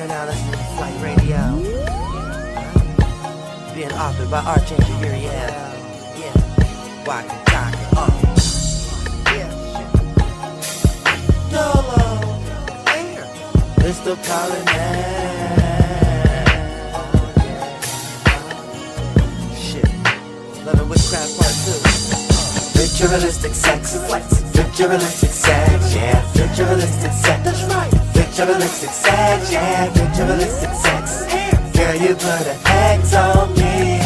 You're now listening to Flight Radio. Being authored by Archangel Uriel. Yeah. Waka Taka. Yeah. Dolo. Here. Mr. Pollinette. Shit. Love and Witchcraft Part 2. Ritualistic sex. Ritualistic sex. Yeah. Ritualistic sex. That's right. Ritualistic sex. Yeah. Ritualistic sex. Girl, you put a X on me.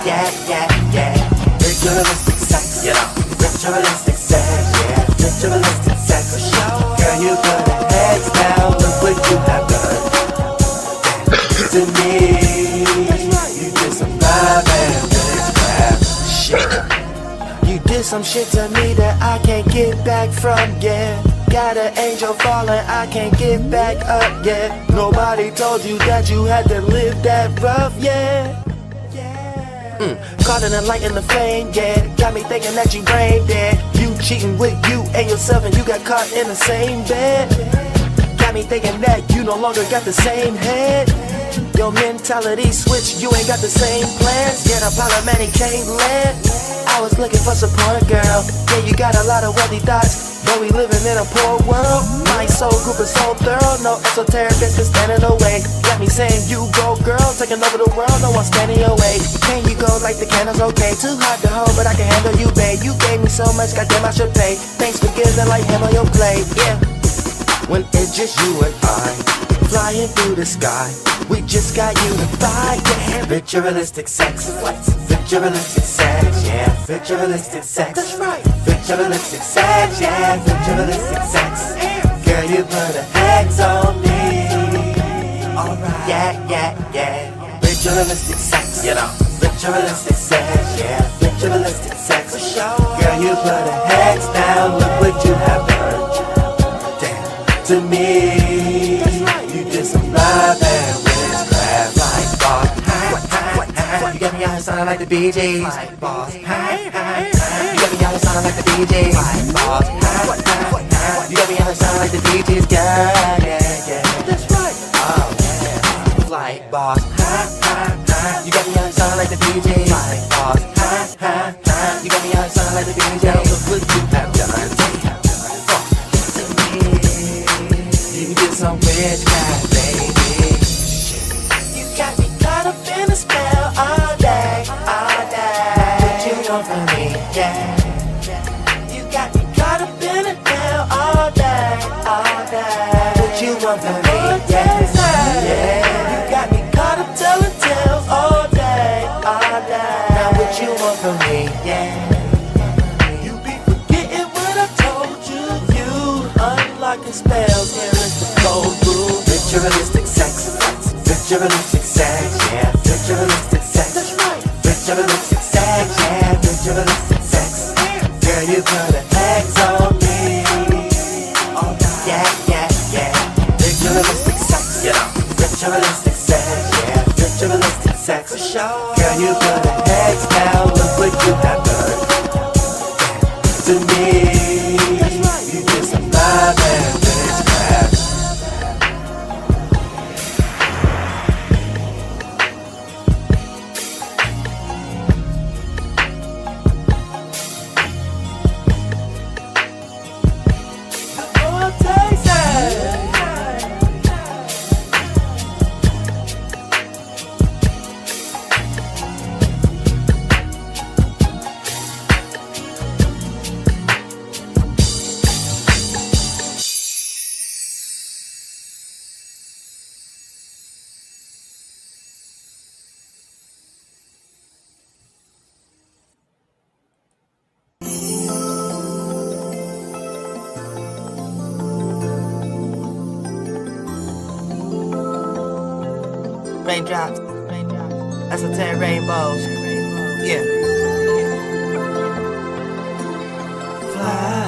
Yeah, yeah, yeah. Ritualistic sex, you know. Ritualistic sex, yeah. Ritualistic sex, girl, you put a X down. Look what you have done to me. You did some vibe and witchcraft shit. You did some shit to me that I can't get back from, yeah. Got an angel falling, I can't get back up yet. Nobody told you that you had to live that rough, yeah. Caught in the light and the flame, yeah. Got me thinking that you brain dead. You cheating with you and yourself and you got caught in the same bed. Got me thinking that you no longer got the same head. Your mentality switched, you ain't got the same plans. Yeah, the Parliament can't land. I was looking for support, girl. Yeah, you got a lot of wealthy thoughts, but we living in a poor world. My soul group is so thorough, no esoteric that's been standing away. Got me saying you go, girl, taking over the world, no one's standing your way. Can you go like the candles, okay? Too hard to hold, but I can handle you, babe. You gave me so much, goddamn I should pay. Thanks for giving like him on your plate, yeah. When it's just you and I, flying through the sky, we just got unified, yeah. Ritualistic sex, ritualistic sex, yeah. Ritualistic sex, that's right. Ritualistic sex, yeah. Ritualistic sex, girl, you put a X on me. Alright, yeah, yeah, yeah. Ritualistic sex, you know. Ritualistic sex, yeah. Ritualistic sex, girl, you put a X down. Look what you have done to me. You did some love and witchcraft. Like boss, you got me out here sounding like the Bee Gees. Like boss, you got me out here sounding like the Bee Gees. Like boss, you got me out here sounding like the Bee Gees, girl. Yeah, yeah, that's right. Oh yeah, like boss, you got me out here sounding like the Bee Gees. Like boss, you got me out here sounding like the Bee Gees. Look what you have done. Some witchcraft, baby. You got me caught up in a spell all day, all day. What you want from me, yeah. You got me caught up in a spell all day, all day. What you want from me, yeah, yeah. You got me caught up telling tales all day, all day. Now what you want from me, yeah. You be forgetting what I told you. You unlocking spells here. Ritualistic sex, ritualistic sex, yeah. Ritualistic sex, that's right. Ritualistic sex, yeah. Ritualistic sex, girl, you put an X on me. Yeah, yeah, yeah. Ritualistic sex, you know. Ritualistic sex, yeah. Ritualistic sex, girl, you put an X down. Look what you have done to me. You did some love and witchcraft. Raindrops, esoteric rainbows, yeah. Fly,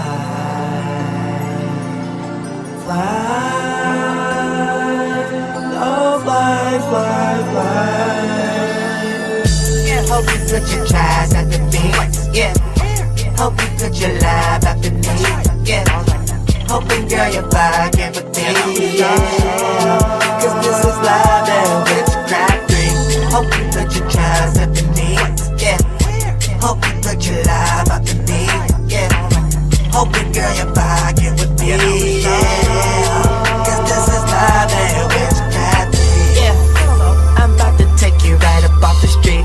oh fly, fly, fly. Yeah, hope you put your tries at the beat, yeah. Hope you put your life after me, yeah. Hoping girl your vibe can with me, yeah. Hope you put your trust up in me, yeah. Hope you put your love up in me, yeah. Hoping, girl, you're vibing with me, yeah. Cause this is love and witchcraft, yeah. I'm about to take you right up off the street.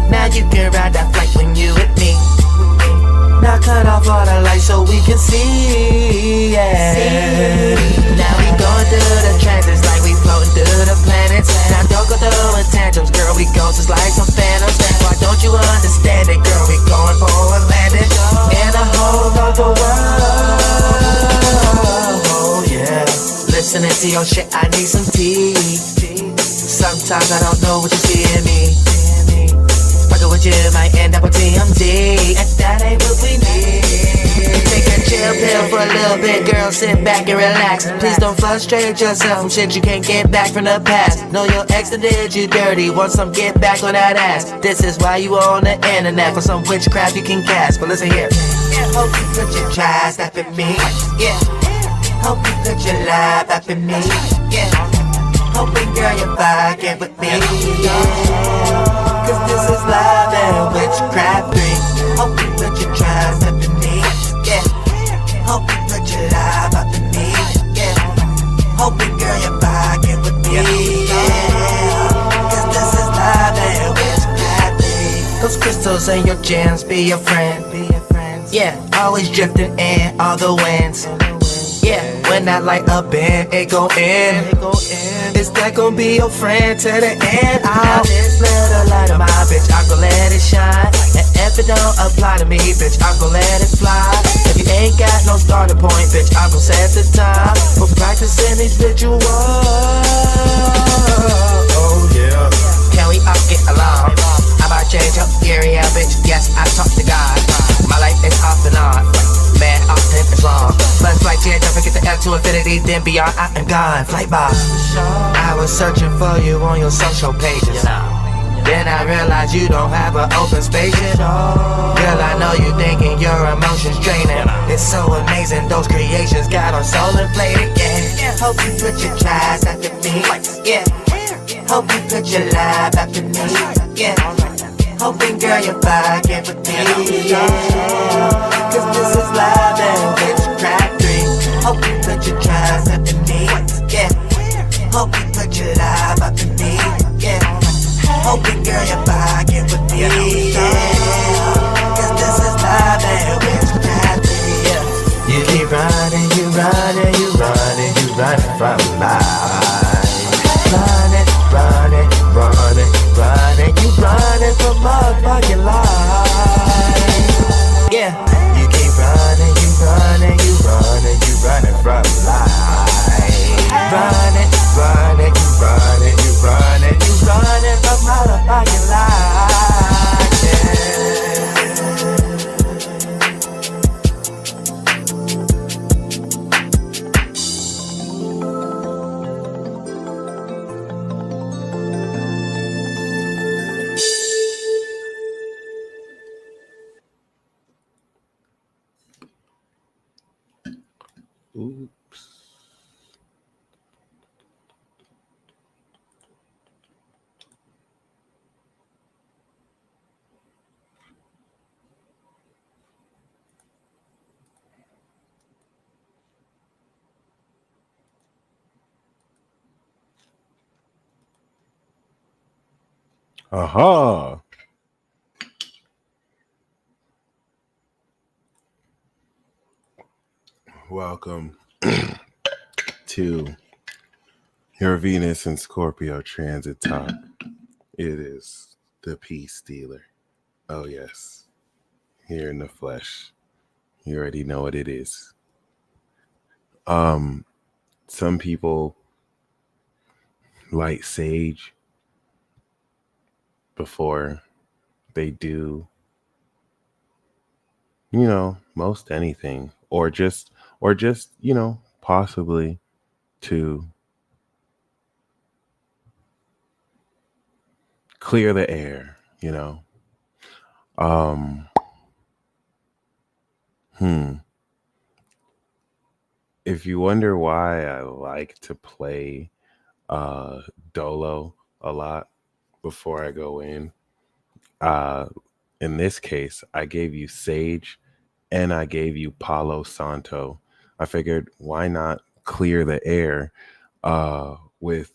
Now you can ride that flight when you with me. Now cut off all the lights so we can see, yeah. Now we going through the transits like we floating through the planets. Now don't go throwing tantrums, girl, we ghosts just like some phantoms. Why don't you understand it, girl, we going for a landing in a whole other world, oh yeah. Listening to your shit, I need some tea. Sometimes I don't know what you see in me. Fucking with you might end up with TMZ, and that ain't what we need. Take a chill pill for a little bit, girl, sit back and relax. Please don't frustrate yourself from shit you can't get back from the past. Know your ex that did you dirty, want some get back on that ass. This is why you on the internet, for some witchcraft you can cast. But listen here, hope you put your trust up in me, yeah. Hope you put your love up in me, yeah. Hoping, girl, you're vibing with me, yeah. Cause this is love and witchcraft thing. Hope you put your trust up in me, yeah. Hope you put your love up in me, yeah. Hoping, girl, you're vibing with me, yeah. Cause this is love and witchcraft thing. Those crystals and your gems be your friend, yeah. Always drifting in all the winds, yeah. When that light up in, it go in. Is that gon' be your friend to the end? Now this little light of my bitch, I'm gon' let it shine. And if it don't apply to me, bitch, I'm gon' let it fly. If you ain't got no starting point, bitch, I'm gon' set the time for practicing these rituals. Oh yeah. Can we all get along? I might change your area, bitch. Yes, I talk to God. My life is off and on. Man, often is long. Let's flight change, don't forget the F to infinity, then beyond, I am gone. Flight boss. I was searching for you on your social pages. Then I realized you don't have an open spaceship. Girl, I know you thinking your emotions draining. It's so amazing, those creations got our soul inflated, yeah. Hope you put your trust up in me, yeah. Hope you put your love up in me, yeah. Hoping, girl, you're vibing with me, yeah. Cause this is love and witchcraft dream. Hope you put your trust up in me, yeah. Hope you put your love up in me, yeah. Hoping, girl, you're vibing with me, yeah. Cause this is love and witchcraft dream, yeah. You keep running, you running, you running, you running from life. Running, running, running, running, you running from motherfucking life. Yeah, you keep running, you running, you running, you running from life. Running, running, you running, you running, you running from motherfucking life. Yeah. Oops. Aha. Welcome to your Venus and Scorpio transit talk. It is the peace stealer. Oh, yes. Here in the flesh. You already know what it is. Some people light sage before they do, most anything, or just, possibly to clear the air, If you wonder why I like to play Dolo a lot, before I go uh in this case, I gave you Sage and I gave you Palo Santo. I figured why not clear the air with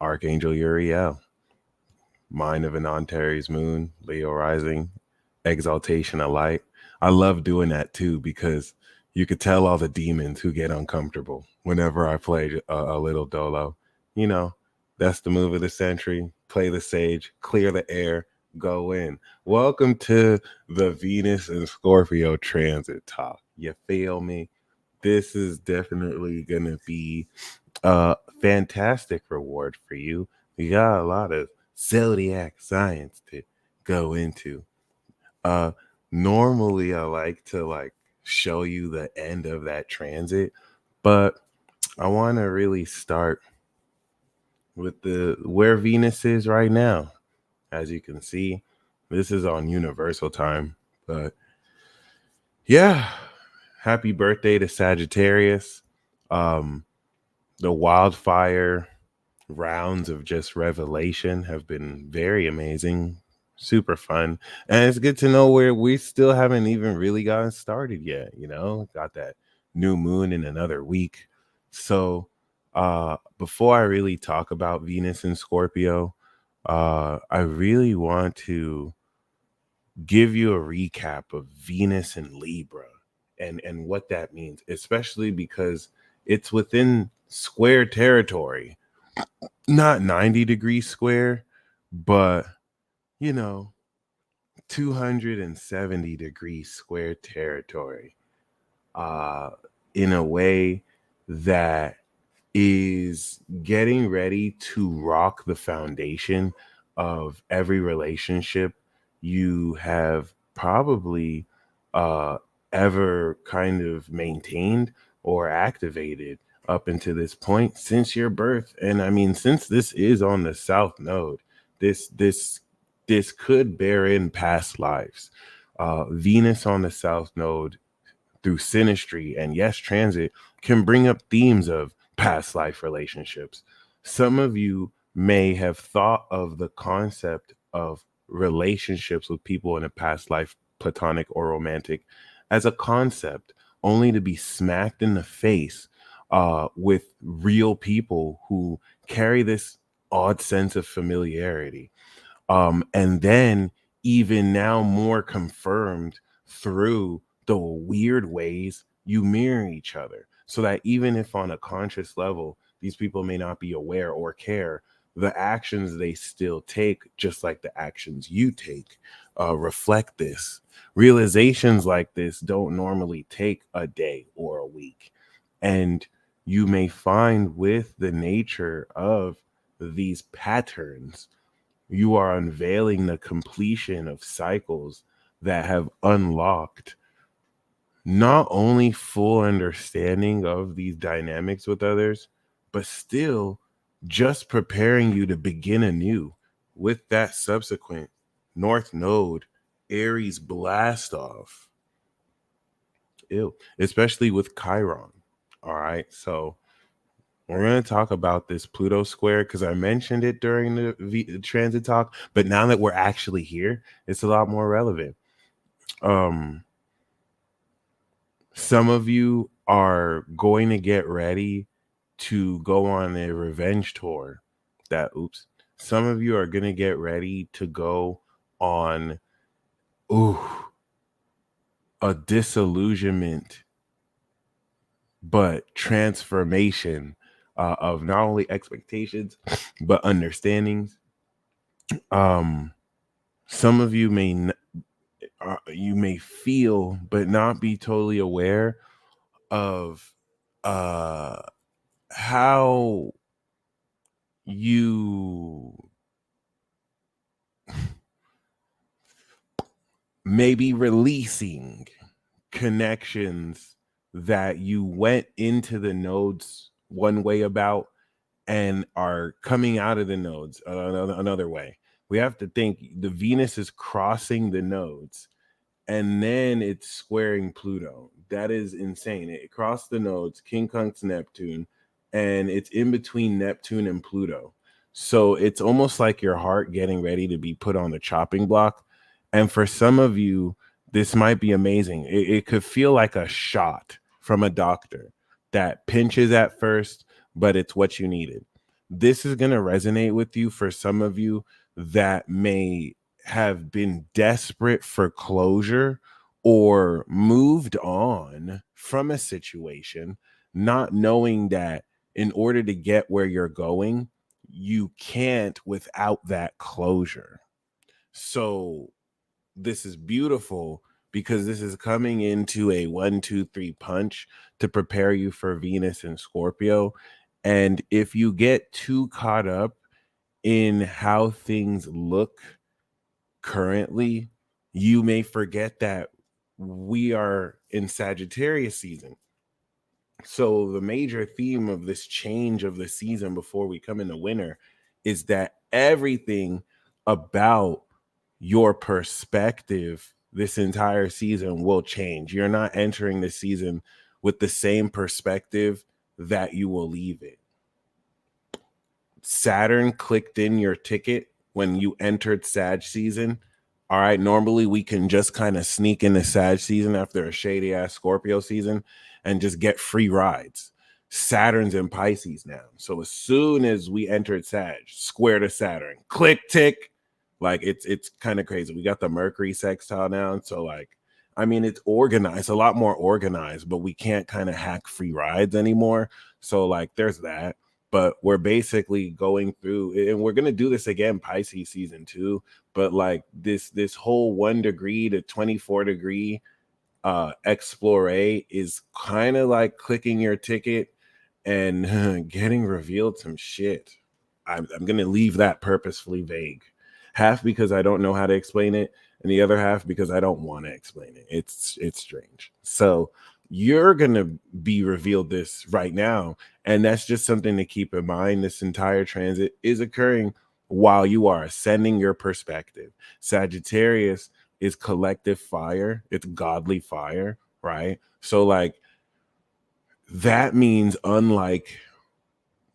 Archangel Uriel, Mind of an Antares Moon, Leo rising, Exaltation of Light. I love doing that too because you could tell all the demons who get uncomfortable whenever I play a little dolo. You know, that's the move of the century. Play the Sage, clear the air, go in. Welcome to the Venus and Scorpio transit talk. You feel me? This is definitely going to be a fantastic reward for you. We got a lot of zodiac science to go into. Uh Normally I like to show you the end of that transit, but I want to really start with the where Venus is right now. As you can see, this is on universal time, but yeah, happy birthday to Sagittarius. Um the wildfire rounds of just revelation have been very amazing, super fun. And it's good to know where we still haven't even really gotten started yet, got that new moon in another week. So before I really talk about Venus and Scorpio, I really want to give you a recap of Venus and Libra and what that means, especially because it's within square territory, not 90 degrees square, but 270 degrees square territory, uh in a way that is getting ready to rock the foundation of every relationship you have probably uh ever kind of maintained or activated up until this point since your birth. And I mean, since this is on the south node, this could bear in past lives. Venus on the south node through synastry and yes transit can bring up themes of past life relationships. Some of you may have thought of the concept of relationships with people in a past life, platonic or romantic, as a concept only to be smacked in the face with real people who carry this odd sense of familiarity, and then even now more confirmed through the weird ways you mirror each other, so that even if on a conscious level these people may not be aware or care, the actions they still take, just like the actions you take, reflect this. Realizations like this don't normally take a day or a week, and you may find with the nature of these patterns, you are unveiling the completion of cycles that have unlocked not only full understanding of these dynamics with others, but still just preparing you to begin anew with that subsequent North Node Aries blast off. Ew. Especially with Chiron. All right. So we're going to talk about this Pluto square because I mentioned it during the transit talk, but now that we're actually here, it's a lot more relevant. Um, some of you are going to get ready to go on a revenge tour. Some of you are going to get ready to go on ooh, a disillusionment, but transformation of not only expectations, but understandings. Um, some of you you may feel but not be totally aware of uh how you may be releasing connections that you went into the nodes one way about and are coming out of the nodes another way. We have to think the Venus is crossing the nodes and then it's squaring Pluto. That is insane. It crossed the nodes, King Kunk's Neptune, and it's in between Neptune and Pluto. So it's almost like your heart getting ready to be put on the chopping block. And for some of you, this might be amazing. It could feel like a shot from a doctor that pinches at first, but it's what you needed. This is going to resonate with you for some of you that may have been desperate for closure or moved on from a situation, not knowing that in order to get where you're going, you can't without that closure. So this is beautiful because this is coming into a 1, 2, 3 punch to prepare you for Venus and Scorpio. And if you get too caught up in how things look currently, you may forget that we are in Sagittarius season. So the major theme of this change of the season before we come into winter is that everything about your perspective this entire season will change. You're not entering the season with the same perspective that you will leave it. Saturn clicked in your ticket when you entered Sag season. All right, normally we can just kind of sneak into Sag season after a shady ass Scorpio season and just get free rides. Saturn's in Pisces now. So as soon as we entered Sag, square to Saturn, click tick, like it's kind of crazy. We got the Mercury sextile now. So like, I mean, it's organized, a lot more organized, but we can't kind of hack free rides anymore. So like there's that. But we're basically going through, and we're gonna do this again, Pisces season 2. But like this whole 1 degree to 24 degree explore is kind of like clicking your ticket and getting revealed some shit. I'm gonna leave that purposefully vague, half because I don't know how to explain it, and the other half because I don't want to explain it. It's strange. So you're gonna be revealed this right now, and that's just something to keep in mind. This entire transit is occurring while you are ascending your perspective. Sagittarius is collective fire, it's godly fire, right? So like that means, unlike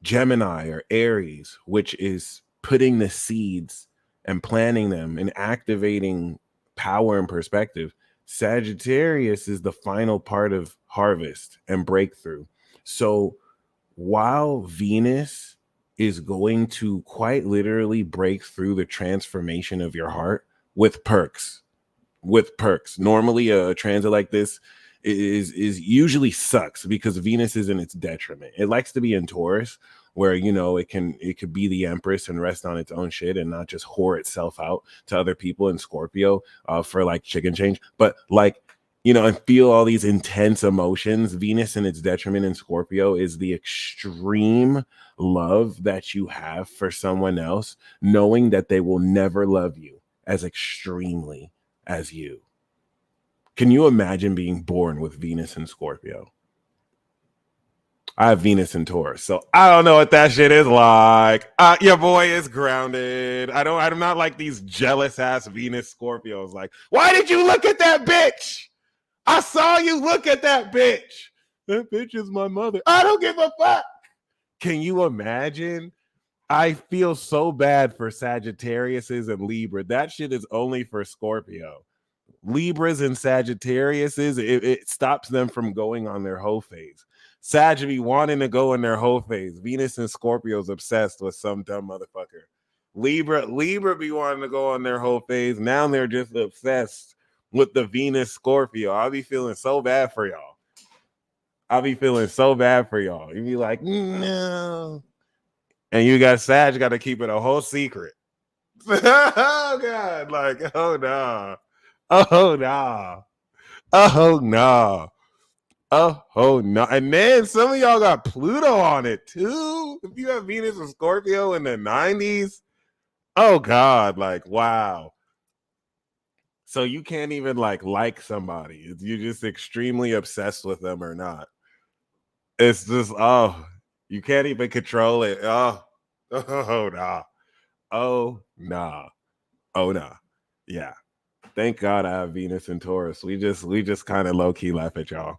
Gemini or Aries, which is putting the seeds and planting them and activating power and perspective, Sagittarius is the final part of harvest and breakthrough. So while Venus is going to quite literally break through the transformation of your heart with perks, normally a transit like this is usually sucks because Venus is in its detriment. It likes to be in Taurus, where it could be the Empress and rest on its own shit and not just whore itself out to other people in Scorpio for like chicken change. But like, and feel all these intense emotions. Venus in its detriment in Scorpio is the extreme love that you have for someone else, knowing that they will never love you as extremely as you. Can you imagine being born with Venus in Scorpio? I have Venus in Taurus, so I don't know what that shit is like. Your boy is grounded. I'm not like these jealous ass Venus Scorpios. Like, why did you look at that bitch? I saw you look at that bitch. That bitch is my mother. I don't give a fuck. Can you imagine? I feel so bad for Sagittariuses and Libra. That shit is only for Scorpio. Libras and Sagittariuses, it stops them from going on their hoe phase. Sag be wanting to go in their hoe phase. Venus and Scorpio's obsessed with some dumb motherfucker. Libra be wanting to go on their hoe phase. Now they're just obsessed with the Venus Scorpio. I'll be feeling so bad for y'all. You be like, no. And you got Sag got to keep it a whole secret. Oh God, like, oh no. Oh no. Oh no. Oh no. And then some of y'all got Pluto on it too. If you have Venus and Scorpio in the 90s, oh God, like wow. So you can't even like somebody. You're just extremely obsessed with them or not. It's just you can't even control it. Oh nah. Oh nah. Oh nah. Yeah. Thank God I have Venus and Taurus. We just kind of low key laugh at y'all.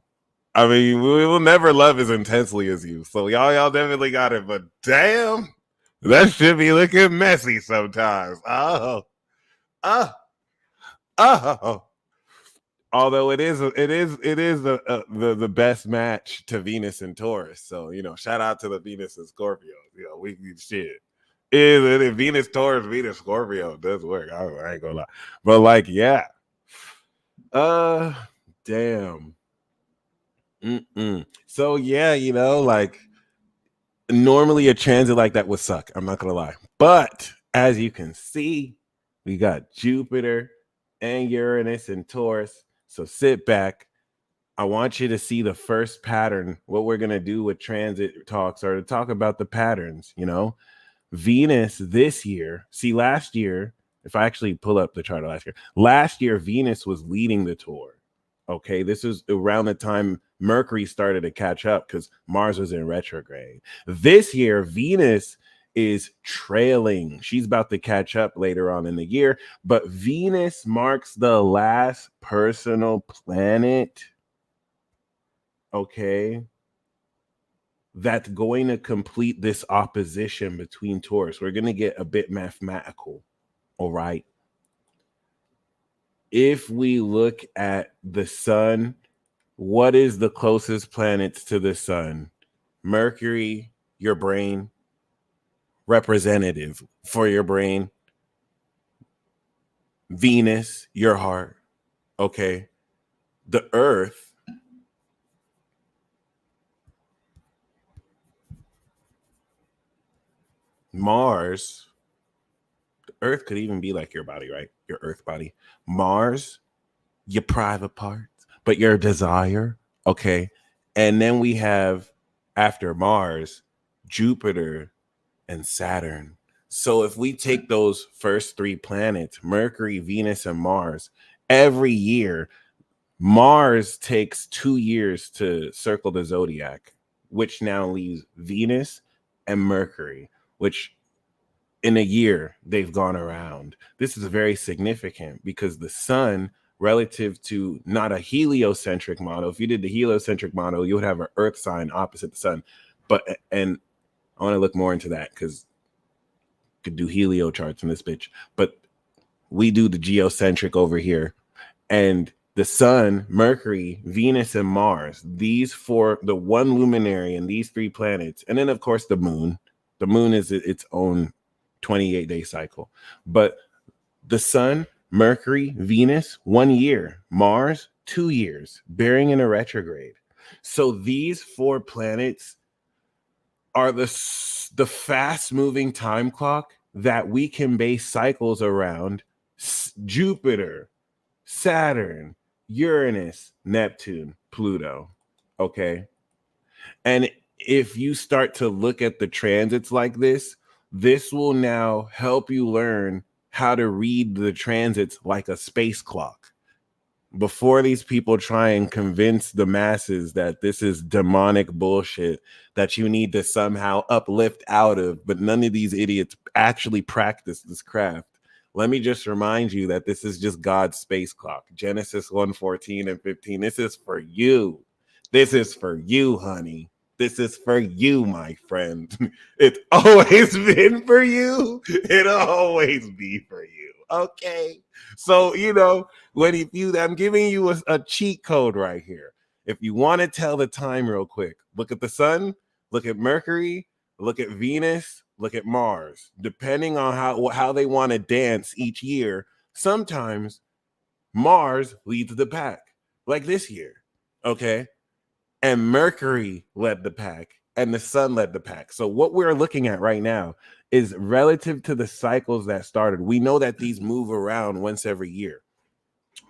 I mean, we will never love as intensely as you. So y'all definitely got it. But damn, That should be looking messy sometimes. Oh, oh. Although it is the best match to Venus and Taurus. So shout out to the Venus and Scorpio. We shit. Is it Venus Taurus, Venus Scorpio does work. I ain't gonna lie, but like yeah, damn. So yeah, like normally a transit like that would suck. I'm not gonna lie, but as you can see, we got Jupiter and Uranus and Taurus. So sit back. I want you to see the first pattern. What we're gonna do with transit talks are to talk about the patterns. Venus this year. See, last year, if I actually pull up the chart of last year Venus was leading the tour. Okay, this is around the time Mercury started to catch up because Mars was in retrograde. This year, Venus is trailing. She's about to catch up later on in the year, but Venus marks the last personal planet, okay, that's going to complete this opposition between Taurus. We're going to get a bit mathematical, all right? If we look at the sun, what is the closest planets to the sun? Mercury, your brain, representative for your brain. Venus, your heart, okay? The Earth, Mars, the Earth could even be like your body, right? Your Earth body. Mars, your private parts, but your desire, okay? And then we have, after Mars, Jupiter and Saturn. So if we take those first three planets, Mercury, Venus, and Mars, every year, Mars takes 2 years to circle the zodiac, which now leaves Venus and Mercury, which in a year they've gone around. This is very significant because the sun, relative to not a heliocentric model, if you did the heliocentric model, you would have an earth sign opposite the sun. And I want to look more into that because could do helio charts in this bitch, but we do the geocentric over here. And the sun, Mercury, Venus, and Mars, these four, the one luminary and these three planets, and then of course the moon. The moon is its own 28-day cycle. But the sun, Mercury, Venus, 1 year, Mars, 2 years, bearing in a retrograde. So these four planets are the fast moving time clock that we can base cycles around. Jupiter, Saturn, Uranus, Neptune, Pluto. Okay. And if you start to look at the transits like this will now help you learn how to read the transits like a space clock. Before these people try and convince the masses that this is demonic bullshit that you need to somehow uplift out of, but none of these idiots actually practice this craft. Let me just remind you that this is just God's space clock. Genesis 1:14 and 15. This is for you. This is for you, honey. This is for you, my friend. It's always been for you. It'll always be for you. Okay. So, I'm giving you a cheat code right here. If you want to tell the time real quick, look at the sun, look at Mercury, look at Venus, look at Mars. Depending on how they want to dance each year, sometimes Mars leads the pack, like this year. Okay. And Mercury led the pack and the sun led the pack. So what we're looking at right now is relative to the cycles that started. We know that these move around once every year.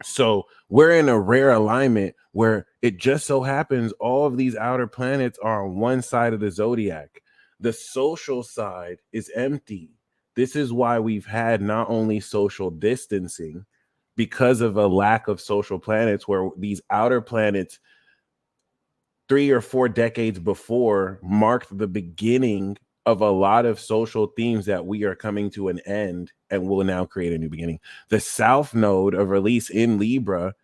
So we're in a rare alignment where it just so happens all of these outer planets are on one side of the zodiac. The social side is empty. This is why we've had not only social distancing because of a lack of social planets, where these outer planets 3 or 4 decades before marked the beginning of a lot of social themes that we are coming to an end and will now create a new beginning. The South Node of release in Libra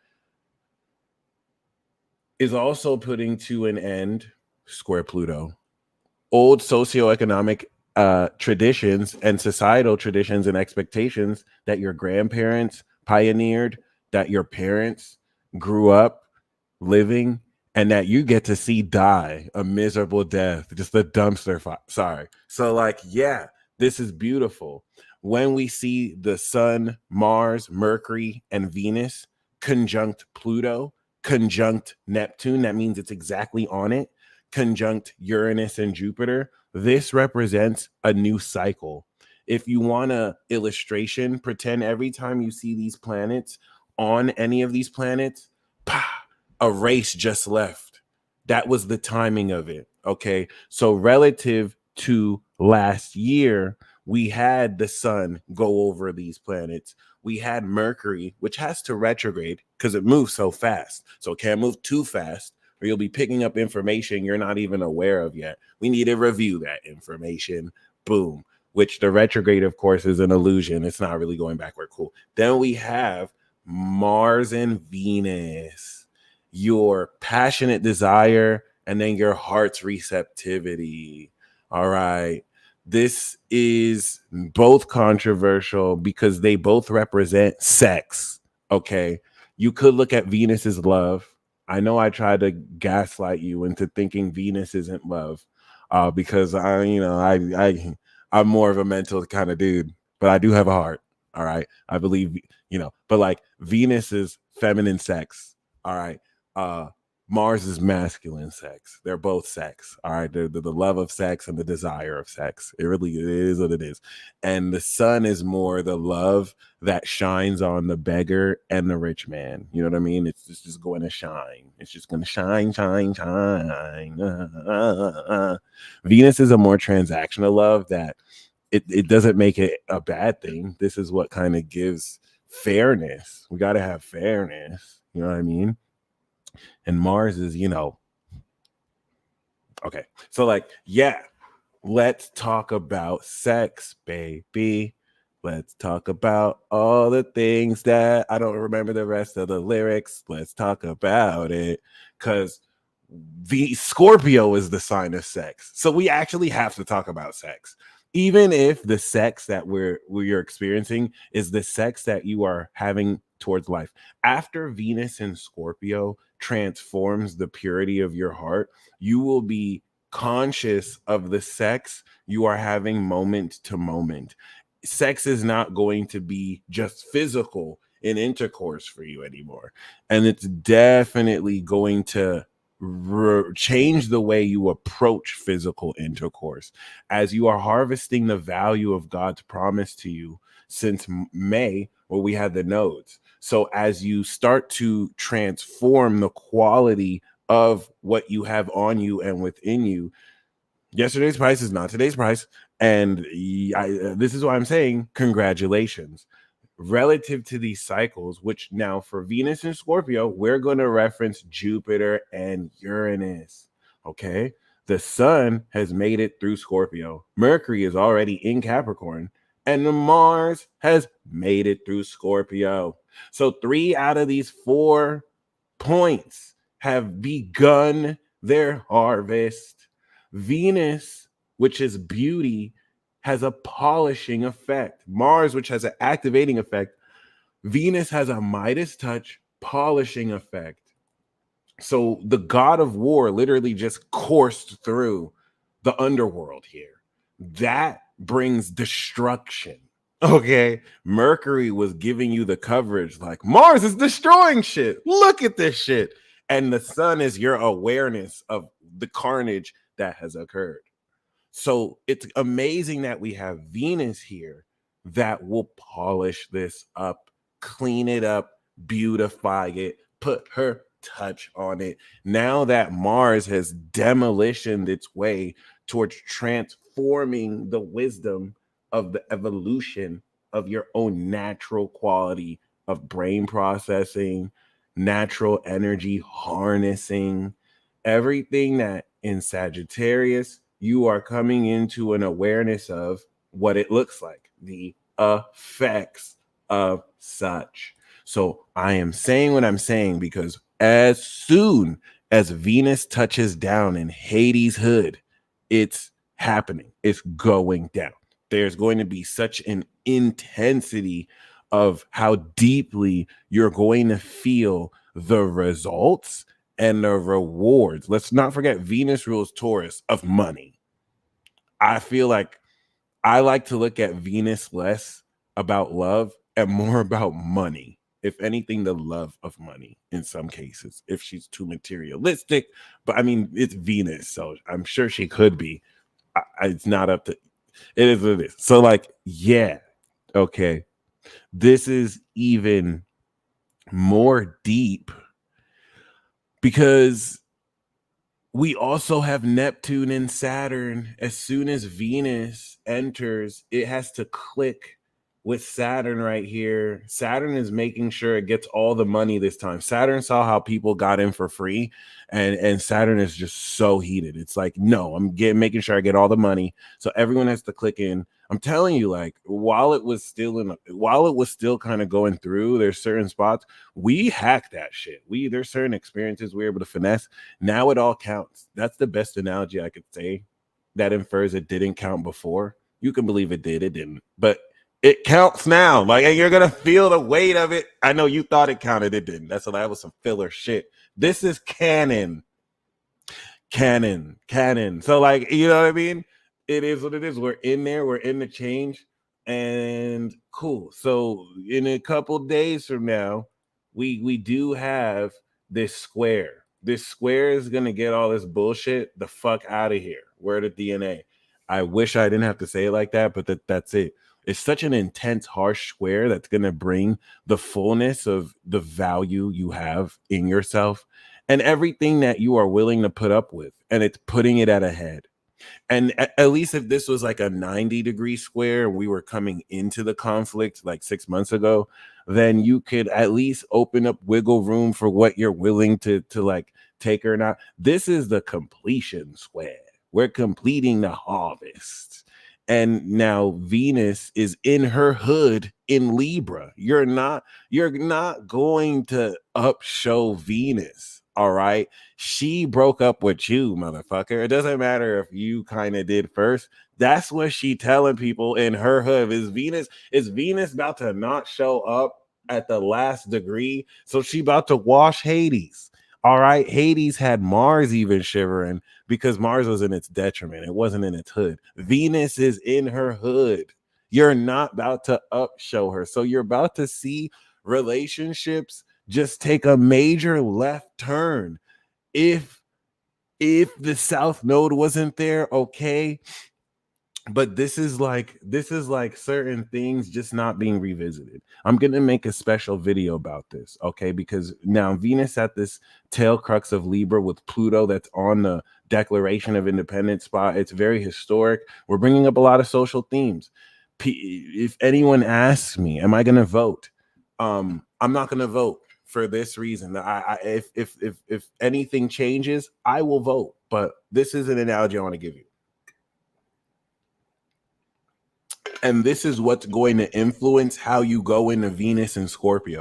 is also putting to an end square Pluto. Old socioeconomic traditions and societal traditions and expectations that your grandparents pioneered, that your parents grew up living, and that you get to see die a miserable death, just a dumpster fire. Sorry. So, like, yeah, this is beautiful. When we see the sun, Mars, Mercury, and Venus conjunct Pluto, conjunct Neptune, that means it's exactly on it, conjunct Uranus and Jupiter, this represents a new cycle. If you want a illustration, pretend every time you see these planets on any of these planets, pah, a race just left. That was the timing of it. Okay. So, relative to last year, we had the sun go over these planets. We had Mercury, which has to retrograde because it moves so fast. So, it can't move too fast, or you'll be picking up information you're not even aware of yet. We need to review that information. Boom. Which the retrograde, of course, is an illusion. It's not really going backward. Cool. Then we have Mars and Venus, your passionate desire, and then your heart's receptivity. All right. This is both controversial because they both represent sex. Okay. You could look at Venus as love. I know I tried to gaslight you into thinking Venus isn't love, because I'm more of a mental kind of dude, but I do have a heart. All right. I believe, but like Venus is feminine sex. All right. Mars is masculine sex. They're both sex. All right. They're the love of sex and the desire of sex. It really is what it is. And the sun is more the love that shines on the beggar and the rich man. You know what I mean? It's just going to shine. It's just going to shine, shine, shine. Venus is a more transactional love that it doesn't make it a bad thing. This is what kind of gives fairness. We got to have fairness. You know what I mean? And Mars is, okay. So, like, yeah, let's talk about sex, baby. Let's talk about all the things that I don't remember the rest of the lyrics. Let's talk about it, because the Scorpio is the sign of sex. So we actually have to talk about sex. Even if the sex that we're experiencing is the sex that you are having towards life. After Venus in Scorpio transforms the purity of your heart, you will be conscious of the sex you are having moment to moment. Sex is not going to be just physical in intercourse for you anymore. And it's definitely going to change the way you approach physical intercourse as you are harvesting the value of God's promise to you since May, where we had the nodes. So as you start to transform the quality of what you have on you and within you, yesterday's price is not today's price. And this is why I'm saying congratulations. Relative to these cycles, which now for Venus and Scorpio, we're going to reference Jupiter and Uranus. Okay. The sun has made it through Scorpio. Mercury is already in Capricorn, and the Mars has made it through Scorpio. So 3 out of these 4 points have begun their harvest. Venus, which is beauty, has a polishing effect. Mars, which has an activating effect. Venus has a Midas touch polishing effect. So the god of war literally just coursed through the underworld here. That brings destruction. Okay. Mercury was giving you the coverage like Mars is destroying shit. Look at this shit. And the sun is your awareness of the carnage that has occurred. So it's amazing that we have Venus here that will polish this up, clean it up, beautify it, put her touch on it. Now that Mars has demolitioned its way towards transforming the wisdom of the evolution of your own natural quality of brain processing, natural energy harnessing, everything that in Sagittarius you are coming into an awareness of what it looks like, the effects of such. So I am saying what I'm saying because as soon as Venus touches down in Hades' hood, it's happening. It's going down. There's going to be such an intensity of how deeply you're going to feel the results and the rewards. Let's not forget Venus rules Taurus of money. I feel like I like to look at Venus less about love and more about money. If anything, the love of money in some cases, if she's too materialistic. But I mean, it's Venus, so I'm sure she could be. It's not up to, it is what it is. So, like, yeah, okay. This is even more deep because we also have Neptune and Saturn. As soon as Venus enters, it has to click with Saturn right here. Saturn is making sure it gets all the money this time. Saturn saw how people got in for free, and Saturn is just so heated. It's like, no, making sure I get all the money. So everyone has to click in. I'm telling you, like, while it was still kind of going through, there's certain spots we hacked that shit. There's certain experiences we were able to finesse. Now it all counts. That's the best analogy I could say. That infers it didn't count before. You can believe it did, it didn't, but it counts now. Like, and you're gonna feel the weight of it. I know you thought it counted, it didn't. That was some filler shit. This is canon. So, like, you know what I mean? It is what it is. We're in there, we're in the change, and cool. So in a couple days from now, we do have this square. This square is gonna get all this bullshit the fuck out of here. Where the DNA. I wish I didn't have to say it like that, but that's it. It's such an intense, harsh square that's gonna bring the fullness of the value you have in yourself and everything that you are willing to put up with, and it's putting it at a head. And at least if this was like a 90-degree square and we were coming into the conflict like 6 months ago, then you could at least open up wiggle room for what you're willing to like take or not. This is the completion square. We're completing the harvest. And now Venus is in her hood in Libra. You're not going to upshow Venus. All right. She broke up with you, motherfucker. It doesn't matter if you kind of did first. That's what she telling people in her hood. Is Venus about to not show up at the last degree? So she about to wash Hades. All right. Hades had Mars even shivering because Mars was in its detriment. It wasn't in its hood. Venus is in her hood. You're not about to upshow her. So you're about to see relationships just take a major left turn. If the South Node wasn't there, okay. But this is like certain things just not being revisited. I'm gonna make a special video about this, okay? Because now Venus at this tail crux of Libra with Pluto that's on the Declaration of Independence spot. It's very historic. We're bringing up a lot of social themes. If anyone asks me, am I gonna vote? I'm not gonna vote for this reason. If anything changes, I will vote. But this is an analogy I want to give you. And this is what's going to influence how you go into Venus and Scorpio.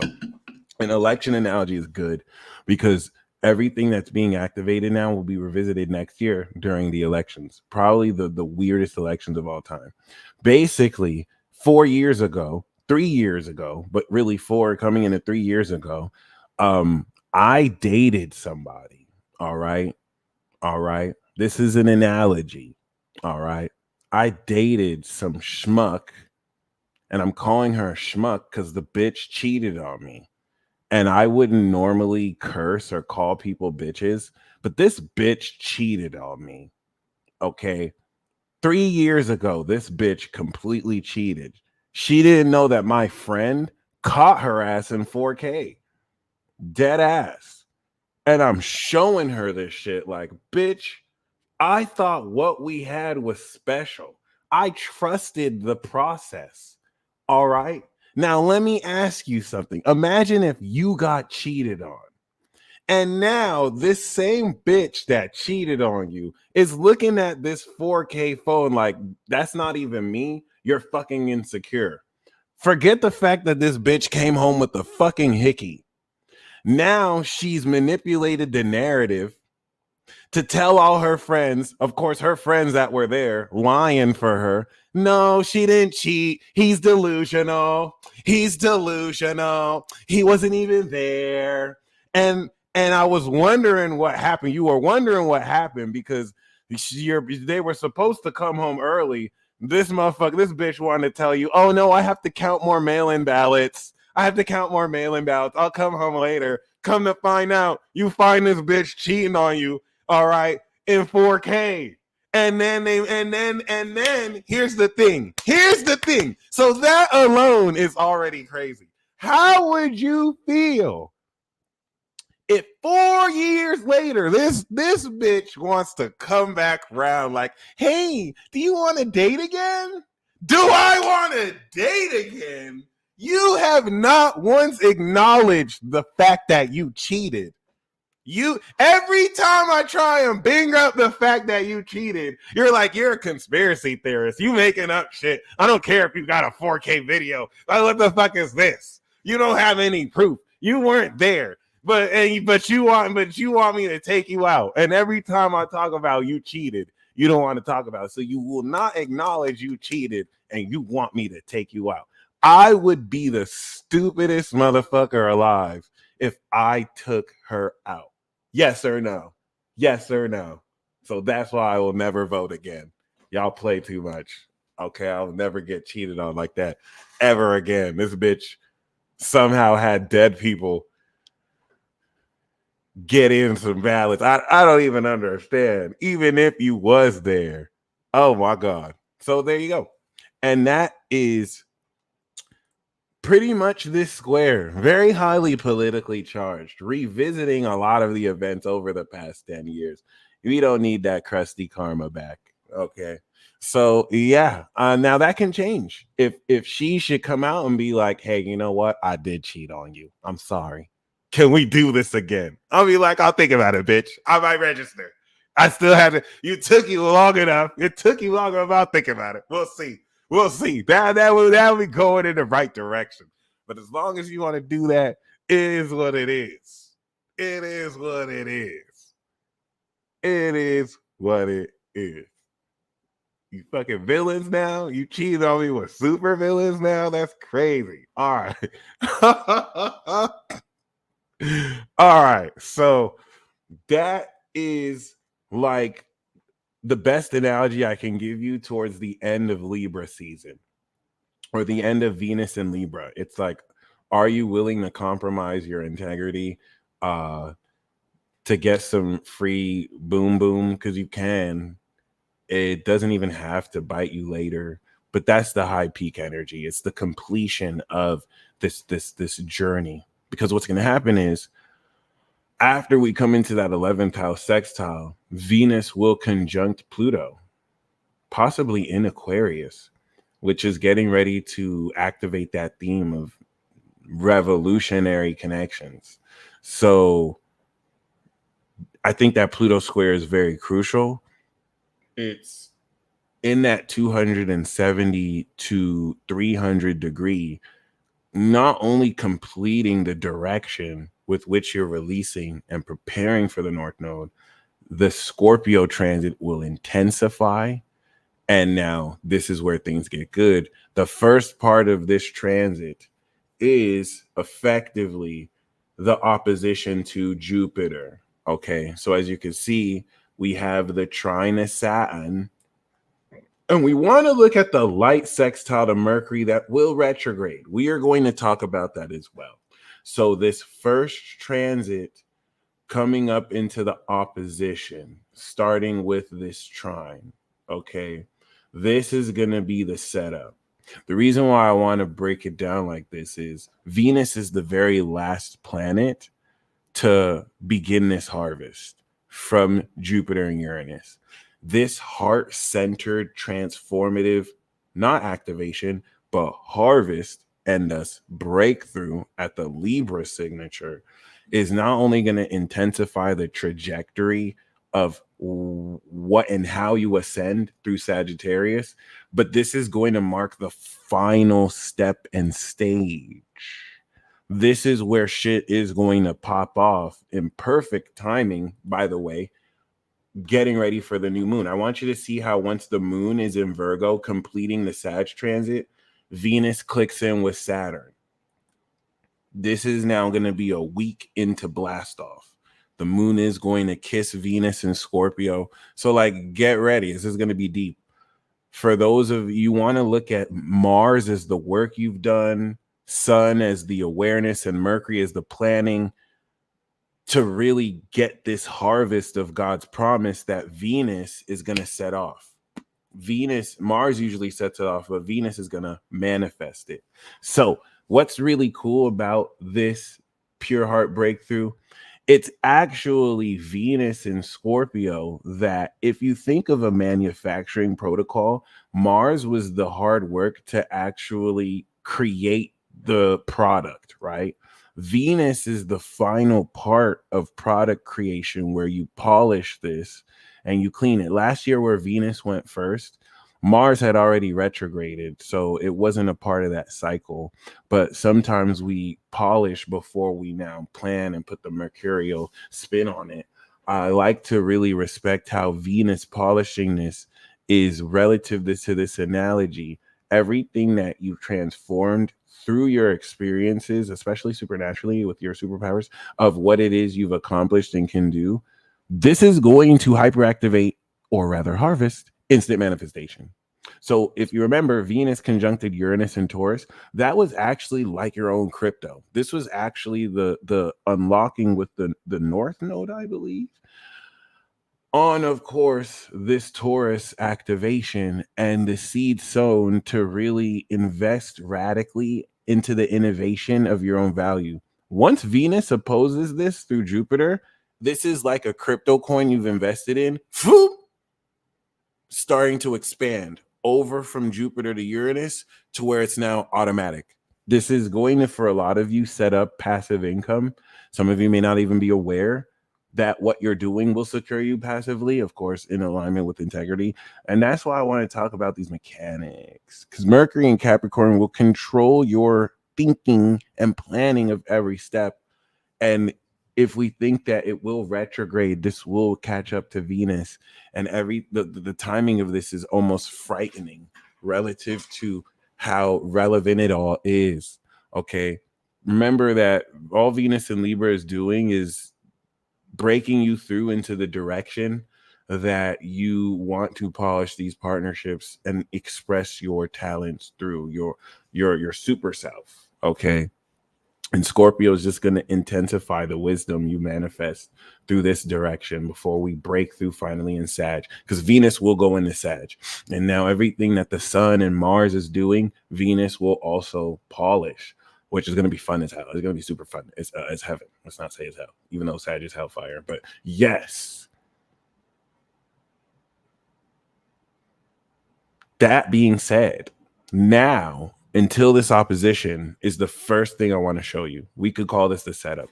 An election analogy is good because everything that's being activated now will be revisited next year during the elections. Probably the weirdest elections of all time. Basically, 4 years ago, 3 years ago, but really 4 coming into 3 years ago, I dated somebody. All right. This is an analogy. All right. I dated some schmuck, and I'm calling her a schmuck because the bitch cheated on me. And I wouldn't normally curse or call people bitches, but this bitch cheated on me. Okay. 3 years ago, this bitch completely cheated. She didn't know that my friend caught her ass in 4K. Dead ass. And I'm showing her this shit like, bitch, I thought what we had was special. I trusted the process. All right. Now, let me ask you something. Imagine if you got cheated on. And now this same bitch that cheated on you is looking at this 4K phone like, that's not even me. You're fucking insecure. Forget the fact that this bitch came home with a fucking hickey. Now she's manipulated the narrative to tell all her friends, of course, her friends that were there lying for her. No, she didn't cheat. He's delusional. He's delusional. He wasn't even there. And I was wondering what happened. You were wondering what happened because they were supposed to come home early. This motherfucker, this bitch wanted to tell you, oh no, I have to count more mail-in ballots. I have to count more mail-in ballots. I'll come home later. Come to find out, you find this bitch cheating on you, all right, in 4K. And then here's the thing. Here's the thing. So that alone is already crazy. How would you feel if 4 years later this bitch wants to come back around like, hey, do you want to date again? Do I want to date again? You have not once acknowledged the fact that you cheated. You every time I try and bring up the fact that you cheated, you're like, you're a conspiracy theorist. You making up shit. I don't care if you got a 4K video. Like, what the fuck is this? You don't have any proof. You weren't there. But you want me to take you out. And every time I talk about you cheated, you don't want to talk about it. So you will not acknowledge you cheated and you want me to take you out. I would be the stupidest motherfucker alive if I took her out. Yes or no? Yes or no? So that's why I will never vote again. Y'all play too much. Okay, I'll never get cheated on like that ever again. This bitch somehow had dead people get in some ballots. I don't even understand. Even if you was there. Oh my God. So there you go. And that is pretty much this square. Very highly politically charged. Revisiting a lot of the events over the past 10 years. We don't need that crusty karma back. Okay. So yeah, now that can change. If she should come out and be like, hey, you know what? I did cheat on you. I'm sorry. Can we do this again? I'll be like, I'll think about it, bitch. I might register. I still have to. You took you long enough. It took you long enough. I'll think about it. We'll see. We'll see. That will be going in the right direction. But as long as you want to do that, it is what it is. It is what it is. It is what it is. You fucking villains now? You cheated on me with super villains now? That's crazy. All right. All right. So that is like the best analogy I can give you towards the end of Libra season or the end of Venus in Libra. It's like, are you willing to compromise your integrity to get some free boom boom? Because you can. It doesn't even have to bite you later. But that's the high peak energy. It's the completion of this journey. Because what's going to happen is after we come into that 11th house sextile, Venus will conjunct Pluto, possibly in Aquarius, which is getting ready to activate that theme of revolutionary connections. So I think that Pluto square is very crucial. It's in that 270 to 300 degree, not only completing the direction with which you're releasing and preparing for the North Node, the Scorpio transit will intensify. And now this is where things get good. The first part of this transit is effectively the opposition to Jupiter. Okay, so as you can see, we have the trine of Saturn. And we want to look at the light sextile to Mercury that will retrograde. We are going to talk about that as well. So this first transit coming up into the opposition, starting with this trine, okay? This is going to be the setup. The reason why I want to break it down like this is Venus is the very last planet to begin this harvest from Jupiter and Uranus. This heart-centered, transformative, not activation, but harvest and thus breakthrough at the Libra signature is not only going to intensify the trajectory of what and how you ascend through Sagittarius, but this is going to mark the final step and stage. This is where shit is going to pop off in perfect timing, by the way, getting ready for the new moon. I want you to see how once the moon is in Virgo, completing the Sag transit, Venus clicks in with Saturn. This is now going to be a week into blast off. The moon is going to kiss Venus in Scorpio. So, like, get ready. This is going to be deep. For those of you want to look at Mars as the work you've done, Sun as the awareness, and Mercury as the planning to really get this harvest of God's promise that Venus is going to set off. Mars usually sets it off, but Venus is going to manifest it. So, what's really cool about this pure heart breakthrough? It's actually Venus in Scorpio that, if you think of a manufacturing protocol, Mars was the hard work to actually create the product, right? Venus is the final part of product creation where you polish this and you clean it. Last year, where Venus went first, Mars had already retrograded, so it wasn't a part of that cycle. But sometimes we polish before we now plan and put the mercurial spin on it. I like to really respect how Venus polishing this is relative to this analogy. Everything that you've transformed through your experiences, especially supernaturally with your superpowers of what it is you've accomplished and can do, this is going to hyperactivate, or rather harvest, instant manifestation. So if you remember, Venus conjuncted Uranus and Taurus, that was actually like your own crypto. This was actually the unlocking with the North Node, I believe, on, of course, this Taurus activation and the seed sown to really invest radically into the innovation of your own value. Once Venus opposes this through Jupiter, this is like a crypto coin you've invested in, starting to expand over from Jupiter to Uranus to where it's now automatic. This is going to, for a lot of you, set up passive income. Some of you may not even be aware that what you're doing will secure you passively, of course, in alignment with integrity. And that's why I want to talk about these mechanics, because Mercury and Capricorn will control your thinking and planning of every step. And if we think that it will retrograde, this will catch up to Venus, and the timing of this is almost frightening relative to how relevant it all is. Okay, remember that all Venus and Libra is doing is breaking you through into the direction that you want to polish these partnerships and express your talents through your super self. Okay. And Scorpio is just going to intensify the wisdom you manifest through this direction before we break through finally in Sag, because Venus will go into Sag. And now everything that the Sun and Mars is doing, Venus will also polish, which is going to be fun as hell. It's going to be super fun. It's heaven. Let's not say it's hell, even though Sag is hellfire. But yes. That being said, now, until this opposition is the first thing I want to show you. We could call this the setup.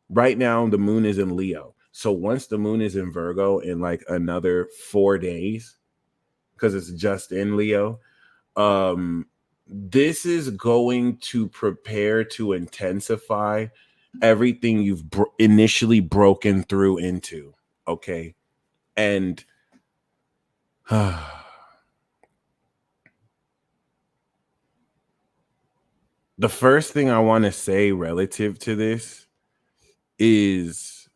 Right now, the moon is in Leo. So once the moon is in Virgo in like another 4 days, because it's just in Leo, this is going to prepare to intensify everything you've initially broken through into. Okay. And the first thing I want to say relative to this is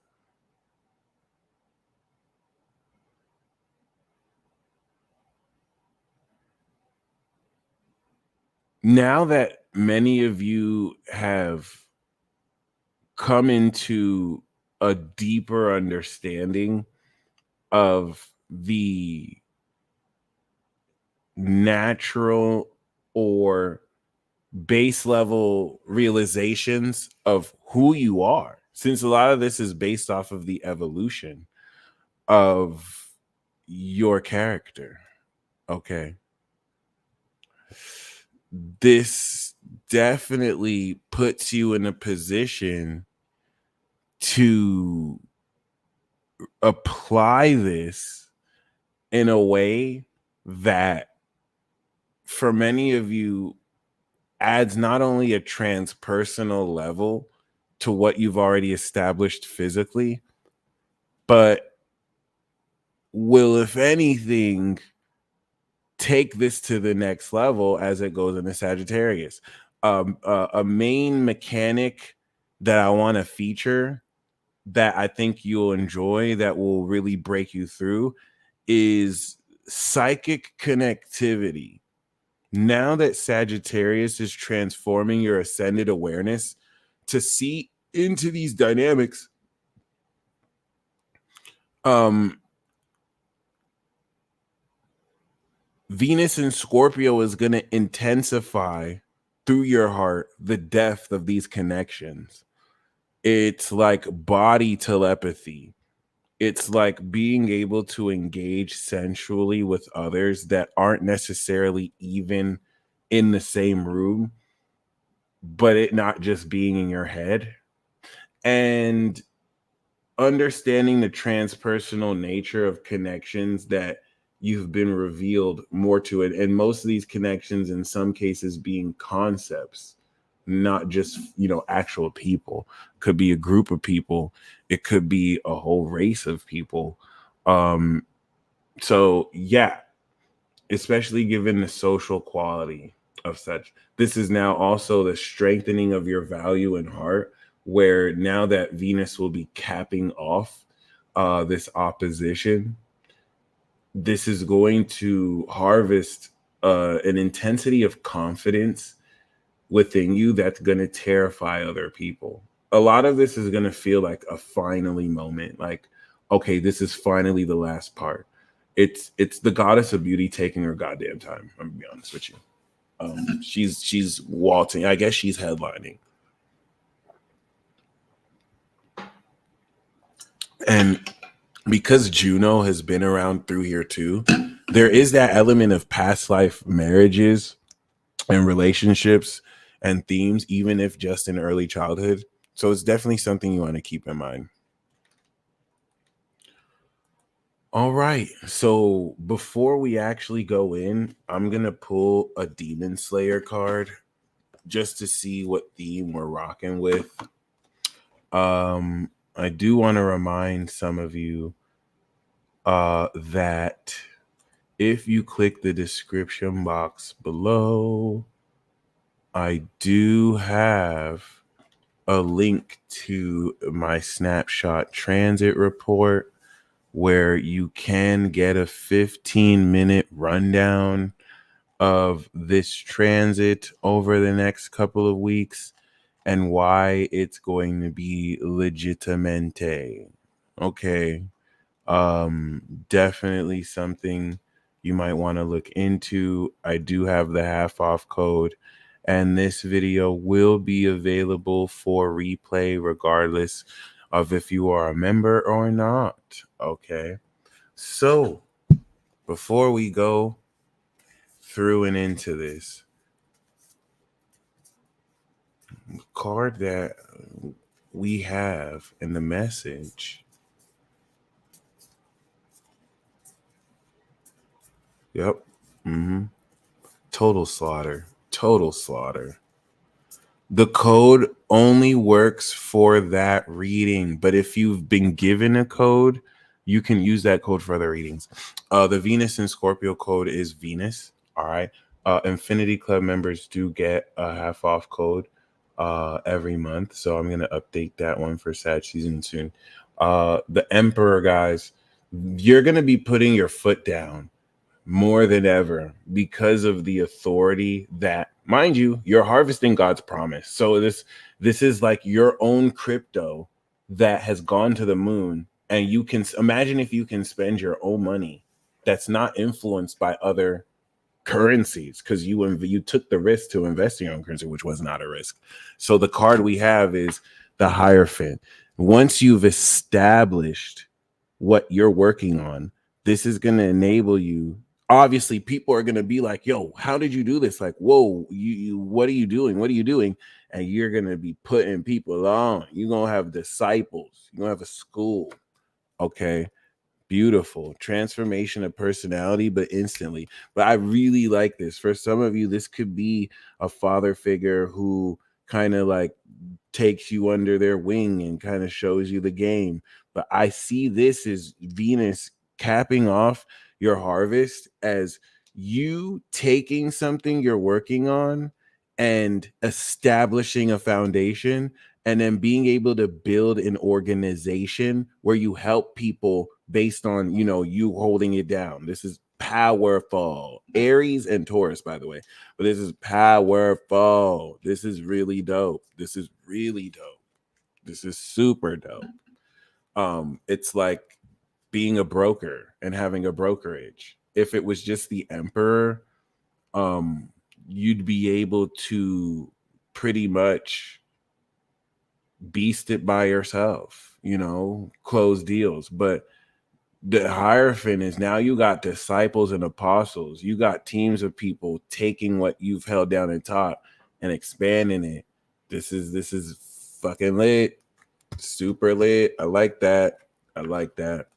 now that many of you have come into a deeper understanding of the natural or base level realizations of who you are, since a lot of this is based off of the evolution of your character. Okay. This definitely puts you in a position to apply this in a way that for many of you adds not only a transpersonal level to what you've already established physically, but will, if anything, take this to the next level as it goes into Sagittarius. A main mechanic that I want to feature that I think you'll enjoy, that will really break you through, is psychic connectivity. Now that Sagittarius is transforming your ascended awareness to see into these dynamics, Venus in Scorpio is going to intensify through your heart the depth of these connections. It's like body telepathy. It's like being able to engage sensually with others that aren't necessarily even in the same room, but it not just being in your head. And understanding the transpersonal nature of connections that you've been revealed more to it, and most of these connections in some cases being concepts, not just actual people. Could be a group of people, it could be a whole race of people. So yeah, especially given the social quality of such. This is now also the strengthening of your value and heart, where now that Venus will be capping off this opposition, this is going to harvest an intensity of confidence within you that's going to terrify other people. A lot of this is going to feel like a finally moment, like, okay, this is finally the last part. It's the goddess of beauty taking her goddamn time. I'm gonna be honest with you. She's waltzing. I guess she's headlining. And because Juno has been around through here too, there is that element of past life marriages and relationships and themes, even if just in early childhood. So it's definitely something you want to keep in mind. All right. So before we actually go in, I'm going to pull a Demon Slayer card just to see what theme we're rocking with. I do want to remind some of you that if you click the description box below, I do have a link to my snapshot transit report where you can get a 15-minute rundown of this transit over the next couple of weeks and why it's going to be legitamente. Okay. Definitely something you might want to look into. I do have the half off code, and this video will be available for replay regardless of if you are a member or not. Okay. So before we go through and into this, card that we have in the message. Yep. Total slaughter. Total slaughter. The code only works for that reading, but if you've been given a code, you can use that code for other readings. The Venus and Scorpio code is Venus. All right. Infinity Club members do get a half off code every month, so I'm gonna update that one for Sag season soon. The Emperor, guys, you're gonna be putting your foot down more than ever because of the authority that, mind you, you're harvesting God's promise. So this is like your own crypto that has gone to the moon, and you can imagine if you can spend your own money that's not influenced by other currencies, because you took the risk to invest in your own currency, which was not a risk. So the card we have is the Hierophant. Once you've established what you're working on, this is going to enable you. Obviously, people are going to be like, yo, how did you do this? Like, whoa, you what are you doing? What are you doing? And you're going to be putting people on. You're going to have disciples. You're going to have a school. Okay. Beautiful transformation of personality, but instantly. But I really like this. For some of you, this could be a father figure who kind of like takes you under their wing and kind of shows you the game. But I see this as Venus capping off your harvest as you taking something you're working on and establishing a foundation, and then being able to build an organization where you help people based on, you know, you holding it down. This is powerful. Aries and Taurus, by the way, but this is powerful. This is really dope. This is really dope. This is super dope. It's like being a broker and having a brokerage. If it was just the emperor, you'd be able to pretty much beast it by yourself, you know, close deals. But the Hierophant is now you got disciples and apostles. You got teams of people taking what you've held down and taught and expanding it. This is fucking lit. Super lit. I like that. I like that.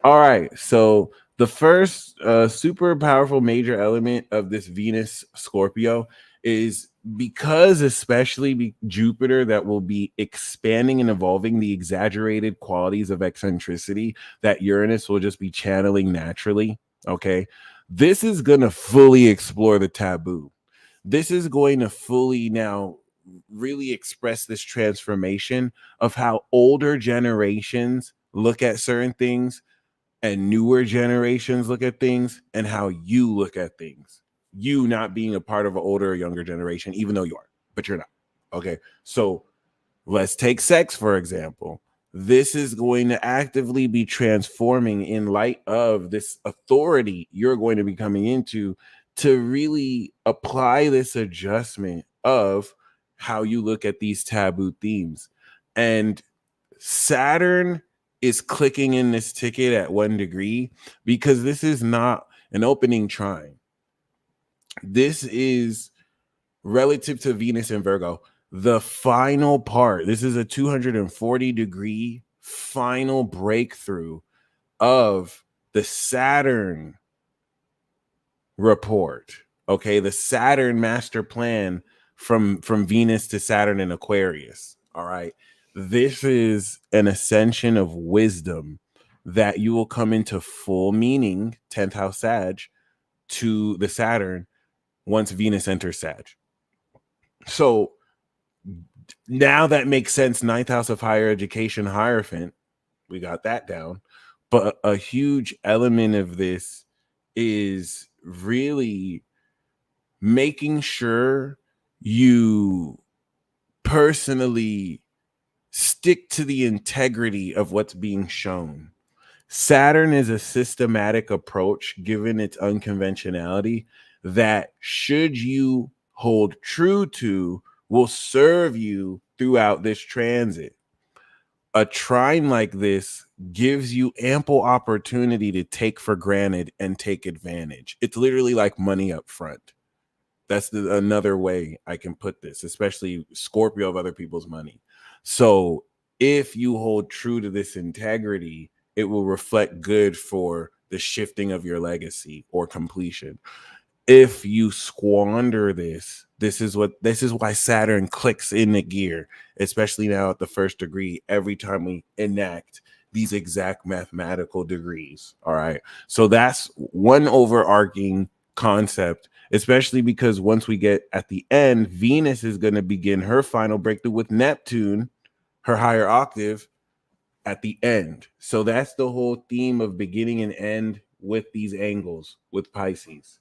All right. So the first super powerful major element of this Venus Scorpio is because especially Jupiter that will be expanding and evolving the exaggerated qualities of eccentricity that Uranus will just be channeling naturally. Okay. This is going to fully explore the taboo. This is going to fully now really express this transformation of how older generations look at certain things and newer generations look at things and how you look at things. You not being a part of an older or younger generation, even though you are, but you're not. Okay. So let's take sex, for example. This is going to actively be transforming in light of this authority you're going to be coming into to really apply this adjustment of how you look at these taboo themes. And Saturn is clicking in this ticket at 1 degree because this is not an opening trine. This is relative to Venus and Virgo. The final part, this is a 240-degree final breakthrough of the Saturn report. Okay, the Saturn master plan from Venus to Saturn in Aquarius. All right. This is an ascension of wisdom that you will come into full meaning, 10th house Sag, to the Saturn once Venus enters Sag. So now that makes sense. 9th house of higher education, Hierophant. We got that down. But a huge element of this is really making sure you personally stick to the integrity of what's being shown. Saturn is a systematic approach, given its unconventionality, that should you hold true to, will serve you throughout this transit. A trine like this gives you ample opportunity to take for granted and take advantage. It's literally like money up front. That's another way I can put this, especially Scorpio of other people's money. So if you hold true to this integrity, it will reflect good for the shifting of your legacy or completion. If you squander this, this is why Saturn clicks in the gear, especially now at the 1st degree, every time we enact these exact mathematical degrees. All right. So that's one overarching concept, especially because once we get at the end, Venus is going to begin her final breakthrough with Neptune, her higher octave, at the end. So that's the whole theme of beginning and end with these angles with Pisces.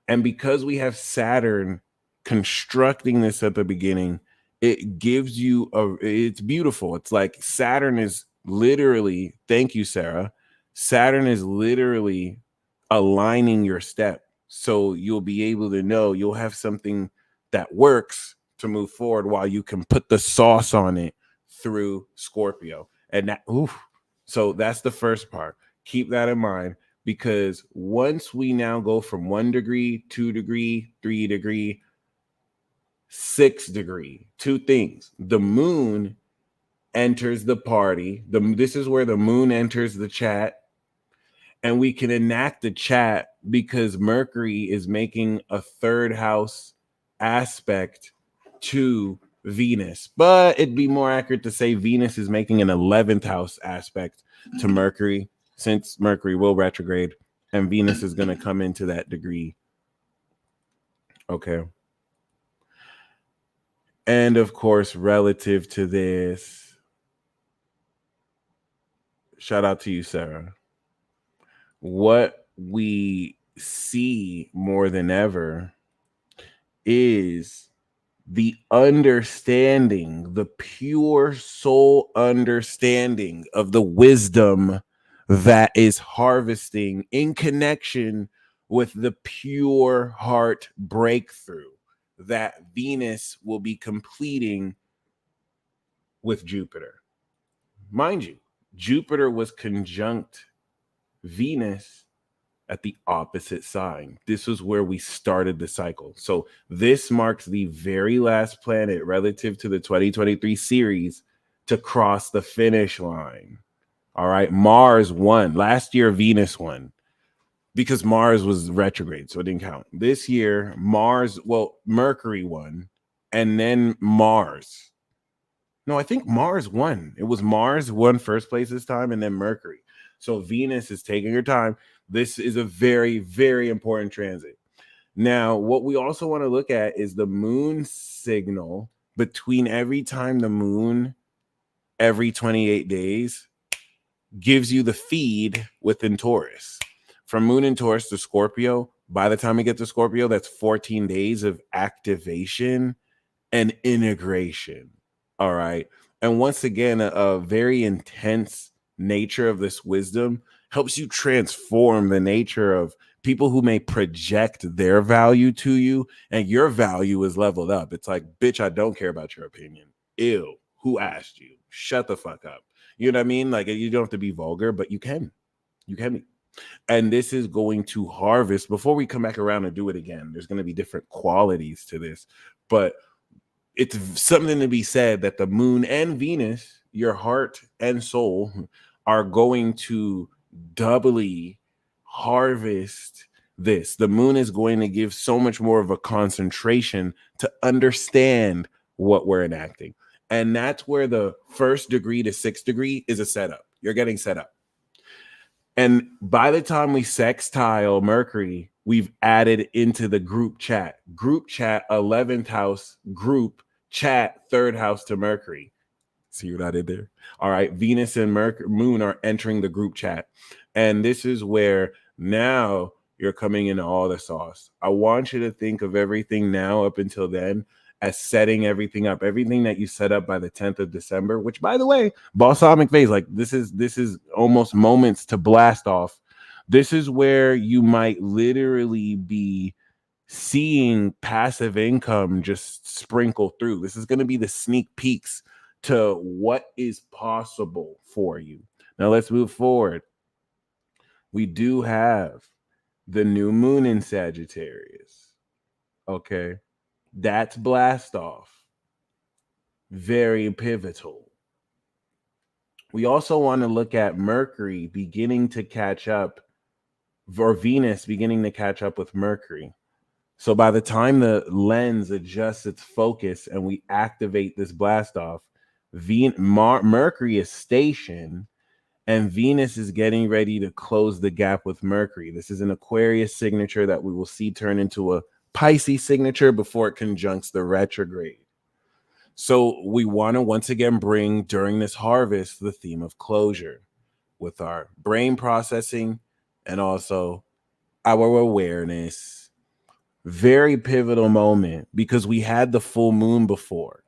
And because we have Saturn constructing this at the beginning, it gives you it's beautiful. It's like Saturn is literally, thank you, Sarah. Saturn is literally aligning your step. So you'll be able to know you'll have something that works to move forward while you can put the sauce on it through Scorpio. And that, so that's the first part. Keep that in mind. Because once we now go from 1 degree, 2 degree, 3 degree, 6 degree, two things. The moon enters the party. This is where the moon enters the chat. And we can enact the chat because Mercury is making a 3rd house aspect to Venus. But it'd be more accurate to say Venus is making an 11th house aspect to Mercury. since Mercury will retrograde and Venus is going to come into that degree. Okay. And of course, relative to this, shout out to you, Sarah. What we see more than ever is the understanding, the pure soul understanding of the wisdom that is harvesting in connection with the pure heart breakthrough that Venus will be completing with Jupiter. Mind you, Jupiter was conjunct Venus at the opposite sign. This was where we started the cycle. So this marks the very last planet relative to the 2023 series to cross the finish line. All right. Mars won. Last year, Venus won because Mars was retrograde, so it didn't count. This year, Mercury won, and then Mars. No, I think Mars won. It was Mars won first place this time, and then Mercury. So Venus is taking her time. This is a very, very important transit. Now, what we also want to look at is the moon signal between every time the moon, every 28 days, gives you the feed within Taurus. From moon in Taurus to Scorpio, by the time we get to Scorpio, that's 14 days of activation and integration. All right. And once again, a very intense nature of this wisdom helps you transform the nature of people who may project their value to you, and your value is leveled up. It's like, bitch, I don't care about your opinion. Ew, who asked you? Shut the fuck up. You know what I mean? Like, you don't have to be vulgar, but you can. You can be. And this is going to harvest before we come back around and do it again. There's going to be different qualities to this, but it's something to be said that the moon and Venus, your heart and soul, are going to doubly harvest this. The moon is going to give so much more of a concentration to understand what we're enacting. And that's where the 1st degree to 6th degree is a setup. You're getting set up. And by the time we sextile Mercury, we've added into the group chat. Group chat, 11th house, group chat, 3rd house to Mercury. See what I did there? All right. Venus and Moon are entering the group chat. And this is where now you're coming into all the sauce. I want you to think of everything now up until then as setting everything up, everything that you set up by the 10th of December, which, by the way, balsamic phase, like this is almost moments to blast off. This is where you might literally be seeing passive income just sprinkle through. This is going to be the sneak peeks to what is possible for you. Now let's move forward. We do have the new moon in Sagittarius. Okay. That's blast off. Very pivotal. We also want to look at Mercury beginning to catch up, or Venus beginning to catch up with Mercury. So by the time the lens adjusts its focus and we activate this blast off, Mercury is stationed and Venus is getting ready to close the gap with Mercury. This is an Aquarius signature that we will see turn into a Pisces signature before it conjuncts the retrograde. So we want to once again bring during this harvest the theme of closure with our brain processing and also our awareness. Very pivotal moment because we had the full moon before.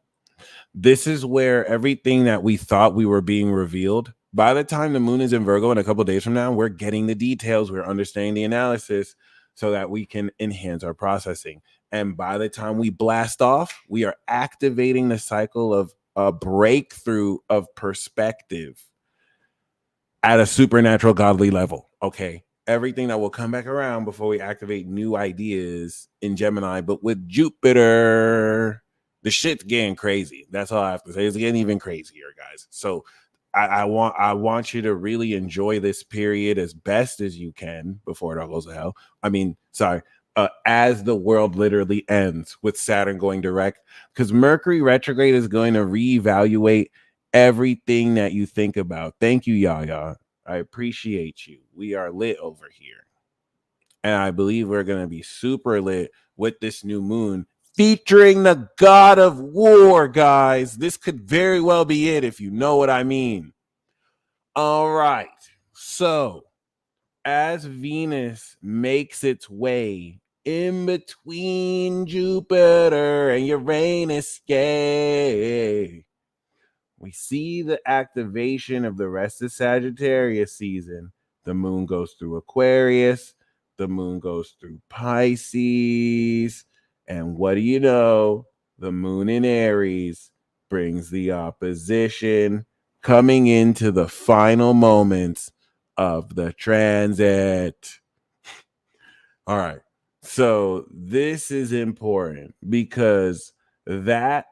This is where everything that we thought we were being revealed, by the time the moon is in Virgo in a couple of days from now, we're getting the details, we're understanding the analysis so that we can enhance our processing. And by the time we blast off, we are activating the cycle of a breakthrough of perspective at a supernatural godly level. Okay. Everything that will come back around before we activate new ideas in Gemini, but with Jupiter, the shit's getting crazy. That's all I have to say. It's getting even crazier, guys. So I want you to really enjoy this period as best as you can before it all goes to hell. I mean, sorry, as the world literally ends with Saturn going direct, because Mercury retrograde is going to reevaluate everything that you think about. Thank you, Yaya. I appreciate you. We are lit over here. And I believe we're going to be super lit with this new moon featuring the god of war, guys. This could very well be it if you know what I mean. All right. So, as Venus makes its way in between Jupiter and Uranus, yay, we see the activation of the rest of Sagittarius season. The moon goes through Aquarius, the moon goes through Pisces, and what do you know? The moon in Aries brings the opposition, coming into the final moments of the transit. All right. So this is important because that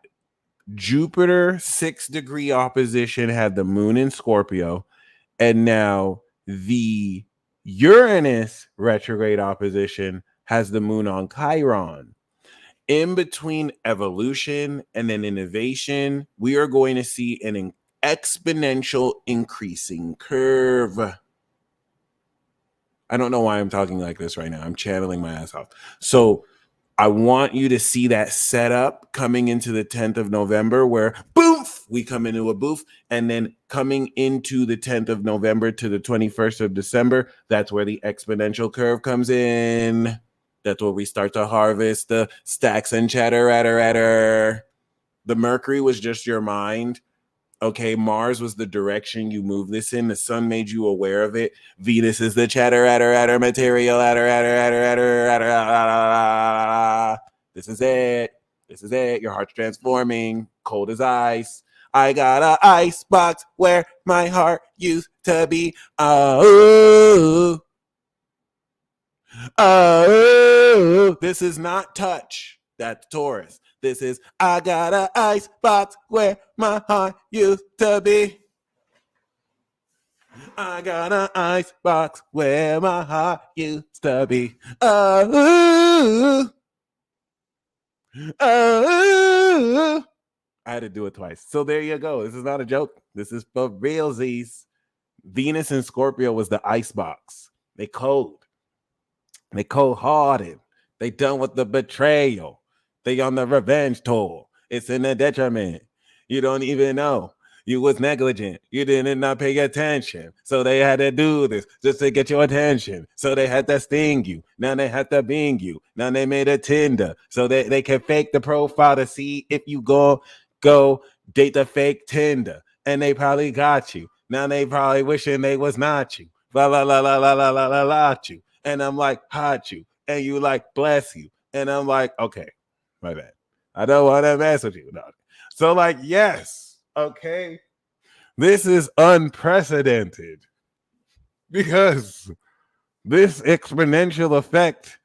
Jupiter 6-degree opposition had the moon in Scorpio, and now the Uranus retrograde opposition has the moon on Chiron. In between evolution and then innovation, we are going to see an exponential increasing curve. I don't know why I'm talking like this right now. I'm channeling my ass off. So I want you to see that setup coming into the 10th of November where boof, we come into a boof, and then coming into the 10th of November to the 21st of December, that's where the exponential curve comes in. That's where we start to harvest the stacks and chatter. The Mercury was just your mind. Okay, Mars was the direction you move this in. The sun made you aware of it. Venus is the chatter material. This is it. This is it. Your heart's transforming. Cold as ice. I got a ice box where my heart used to be. Oh, this is not touch. That's Taurus. This is I got a ice box where my heart used to be. I got an ice box where my heart used to be. Oh, I had to do it twice. So there you go. This is not a joke. This is for realsies. Venus and Scorpio was the ice box. They cold. They cold-hearted. They done with the betrayal. They on the revenge tour. It's in the detriment. You don't even know. You was negligent. You did not pay attention. So they had to do this just to get your attention. So they had to sting you. Now they have to bing you. Now they made a Tinder. So they can fake the profile to see if you go date the fake Tinder. And they probably got you. Now they probably wishing they was not you. La la la la la la la la la you. And I'm like, hot you. And you like, bless you. And I'm like, okay, my bad. I don't want to mess with you. No. So like, yes, okay. This is unprecedented because this exponential effect,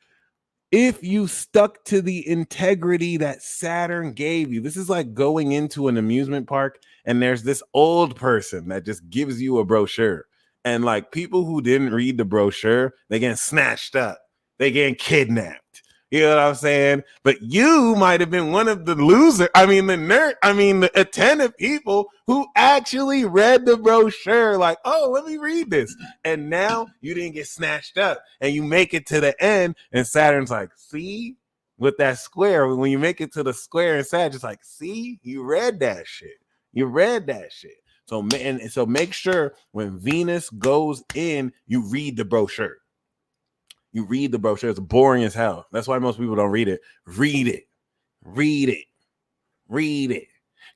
if you stuck to the integrity that Saturn gave you, this is like going into an amusement park and there's this old person that just gives you a brochure. And like people who didn't read the brochure, they get snatched up, they get kidnapped. You know what I'm saying? But you might have been one of the the attentive people who actually read the brochure. Like, oh, let me read this. And now you didn't get snatched up and you make it to the end. And Saturn's like, see, with that square, when you make it to the square and Saturn's like, see, you read that shit. You read that shit. So make sure when Venus goes in, you read the brochure. You read the brochure. It's boring as hell. That's why most people don't read it. Read it. Read it. Read it.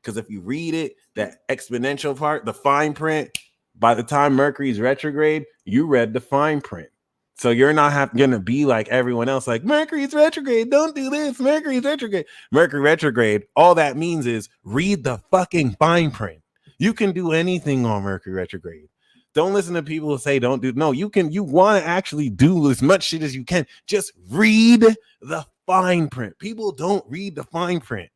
Because if you read it, that exponential part, the fine print, by the time Mercury's retrograde, you read the fine print. So you're not going to be like everyone else, like, Mercury's retrograde, don't do this, Mercury's retrograde. Mercury retrograde, all that means is read the fucking fine print. You can do anything on Mercury retrograde. Don't listen to people who say don't do. No, you want to actually do as much shit as you can. Just read the fine print. People don't read the fine print.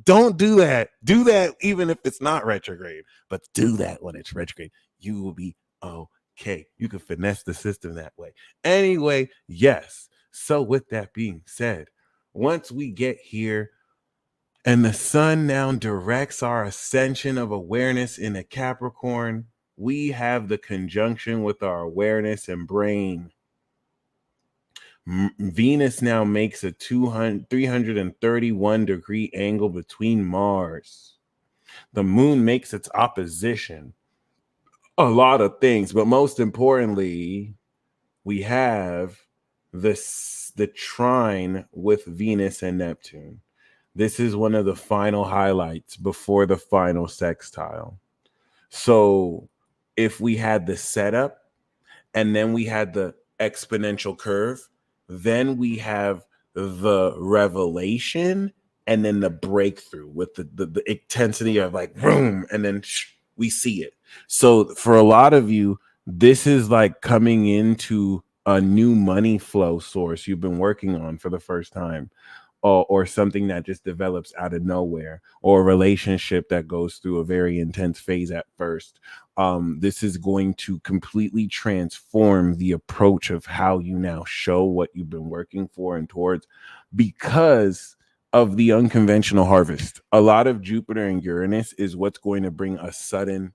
Don't do that. Do that even if it's not retrograde, but do that when it's retrograde. You will be okay. You can finesse the system that way. Anyway, yes. So with that being said, once we get here and the sun now directs our ascension of awareness in a Capricorn, we have the conjunction with our awareness and brain. Venus now makes a 331-degree angle between Mars. The moon makes its opposition. A lot of things, but most importantly, we have the trine with Venus and Neptune. This is one of the final highlights before the final sextile. So if we had the setup and then we had the exponential curve, then we have the revelation and then the breakthrough with the intensity of like boom, and then we see it. So for a lot of you, this is like coming into a new money flow source you've been working on for the first time, or something that just develops out of nowhere, or a relationship that goes through a very intense phase at first. This is going to completely transform the approach of how you now show what you've been working for and towards, because of the unconventional harvest. A lot of Jupiter and Uranus is what's going to bring a sudden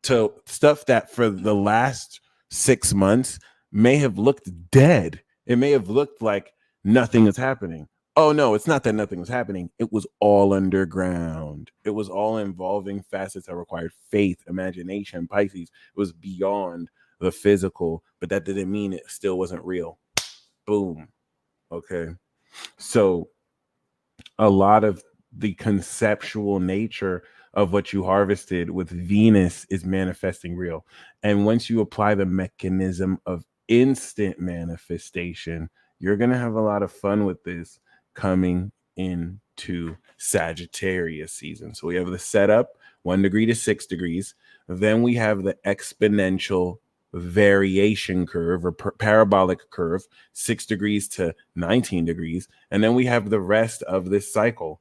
to stuff that for the last 6 months may have looked dead. It may have looked like nothing is happening. Oh no, it's not that nothing was happening. It was all underground. It was all involving facets that required faith, imagination, Pisces. It was beyond the physical, but that didn't mean it still wasn't real. Boom. Okay. So a lot of the conceptual nature of what you harvested with Venus is manifesting real. And once you apply the mechanism of instant manifestation, you're going to have a lot of fun with this coming into Sagittarius season. So we have the setup 1 degree to 6 degrees. Then we have the exponential variation curve or parabolic curve, 6 degrees to 19 degrees. And then we have the rest of this cycle.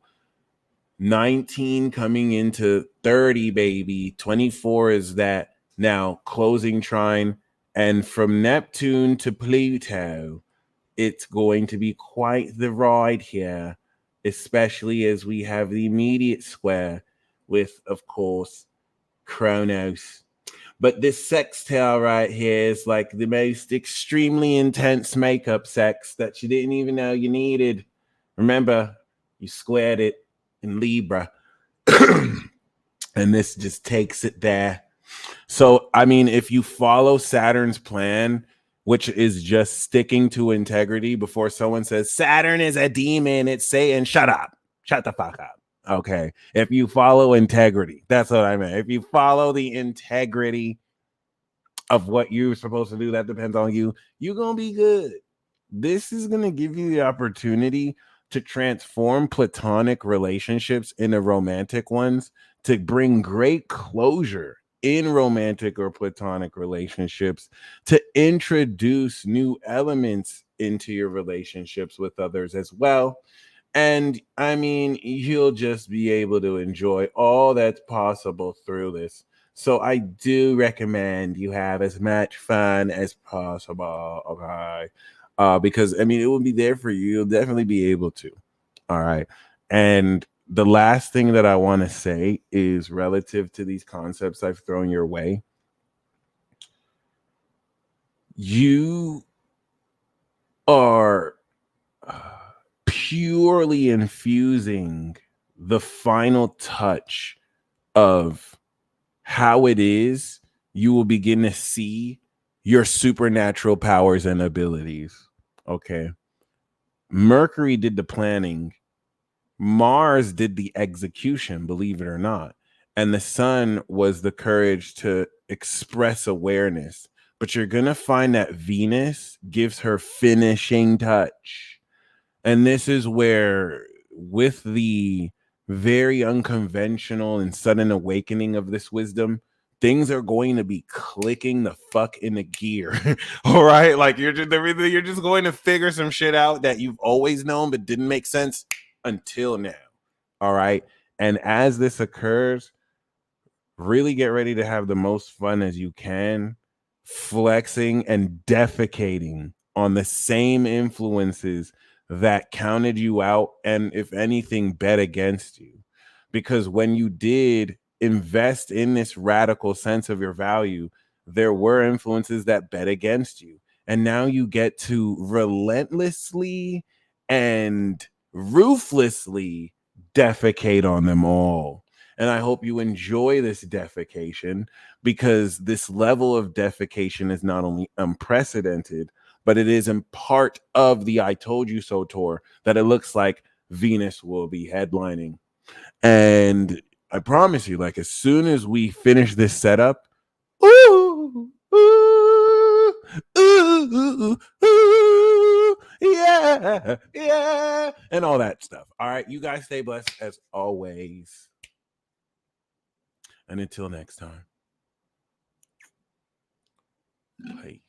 19 coming into 30, baby. 24 is that now closing trine. And from Neptune to Pluto, it's going to be quite the ride here, especially as we have the immediate square with, of course, Kronos. But this sextile right here is like the most extremely intense makeup sex that you didn't even know you needed. Remember, you squared it in Libra. And this just takes it there. So, I mean, if you follow Saturn's plan, which is just sticking to integrity before someone says Saturn is a demon, it's Satan, shut up. Shut the fuck up. Okay. If you follow integrity, that's what I meant. If you follow the integrity of what you're supposed to do, that depends on you, you're going to be good. This is going to give you the opportunity to transform platonic relationships into romantic ones, to bring great closure in romantic or platonic relationships, to introduce new elements into your relationships with others as well. And I mean, you'll just be able to enjoy all that's possible through this. So I do recommend you have as much fun as possible. Okay. Because I mean, it will be there for you. You'll definitely be able to. All right. And the last thing that I want to say is relative to these concepts I've thrown your way. You are purely infusing the final touch of how it is you will begin to see your supernatural powers and abilities. Okay. Mercury did the planning. Mars did the execution, believe it or not. And the sun was the courage to express awareness. But you're going to find that Venus gives her finishing touch. And this is where, with the very unconventional and sudden awakening of this wisdom, things are going to be clicking the fuck in the gear. All right. Like you're just going to figure some shit out that you've always known but didn't make sense until now. All right. And as this occurs, really get ready to have the most fun as you can, flexing and defecating on the same influences that counted you out and, if anything, bet against you. Because when you did invest in this radical sense of your value, there were influences that bet against you. And now you get to relentlessly and ruthlessly defecate on them all. And I hope you enjoy this defecation, because this level of defecation is not only unprecedented, but it is in part of the I Told You So tour that it looks like Venus will be headlining. And I promise you, like, as soon as we finish this setup, ooh, ooh, ooh, ooh, yeah, yeah, and all that stuff. All right, you guys stay blessed as always. And until next time, bye.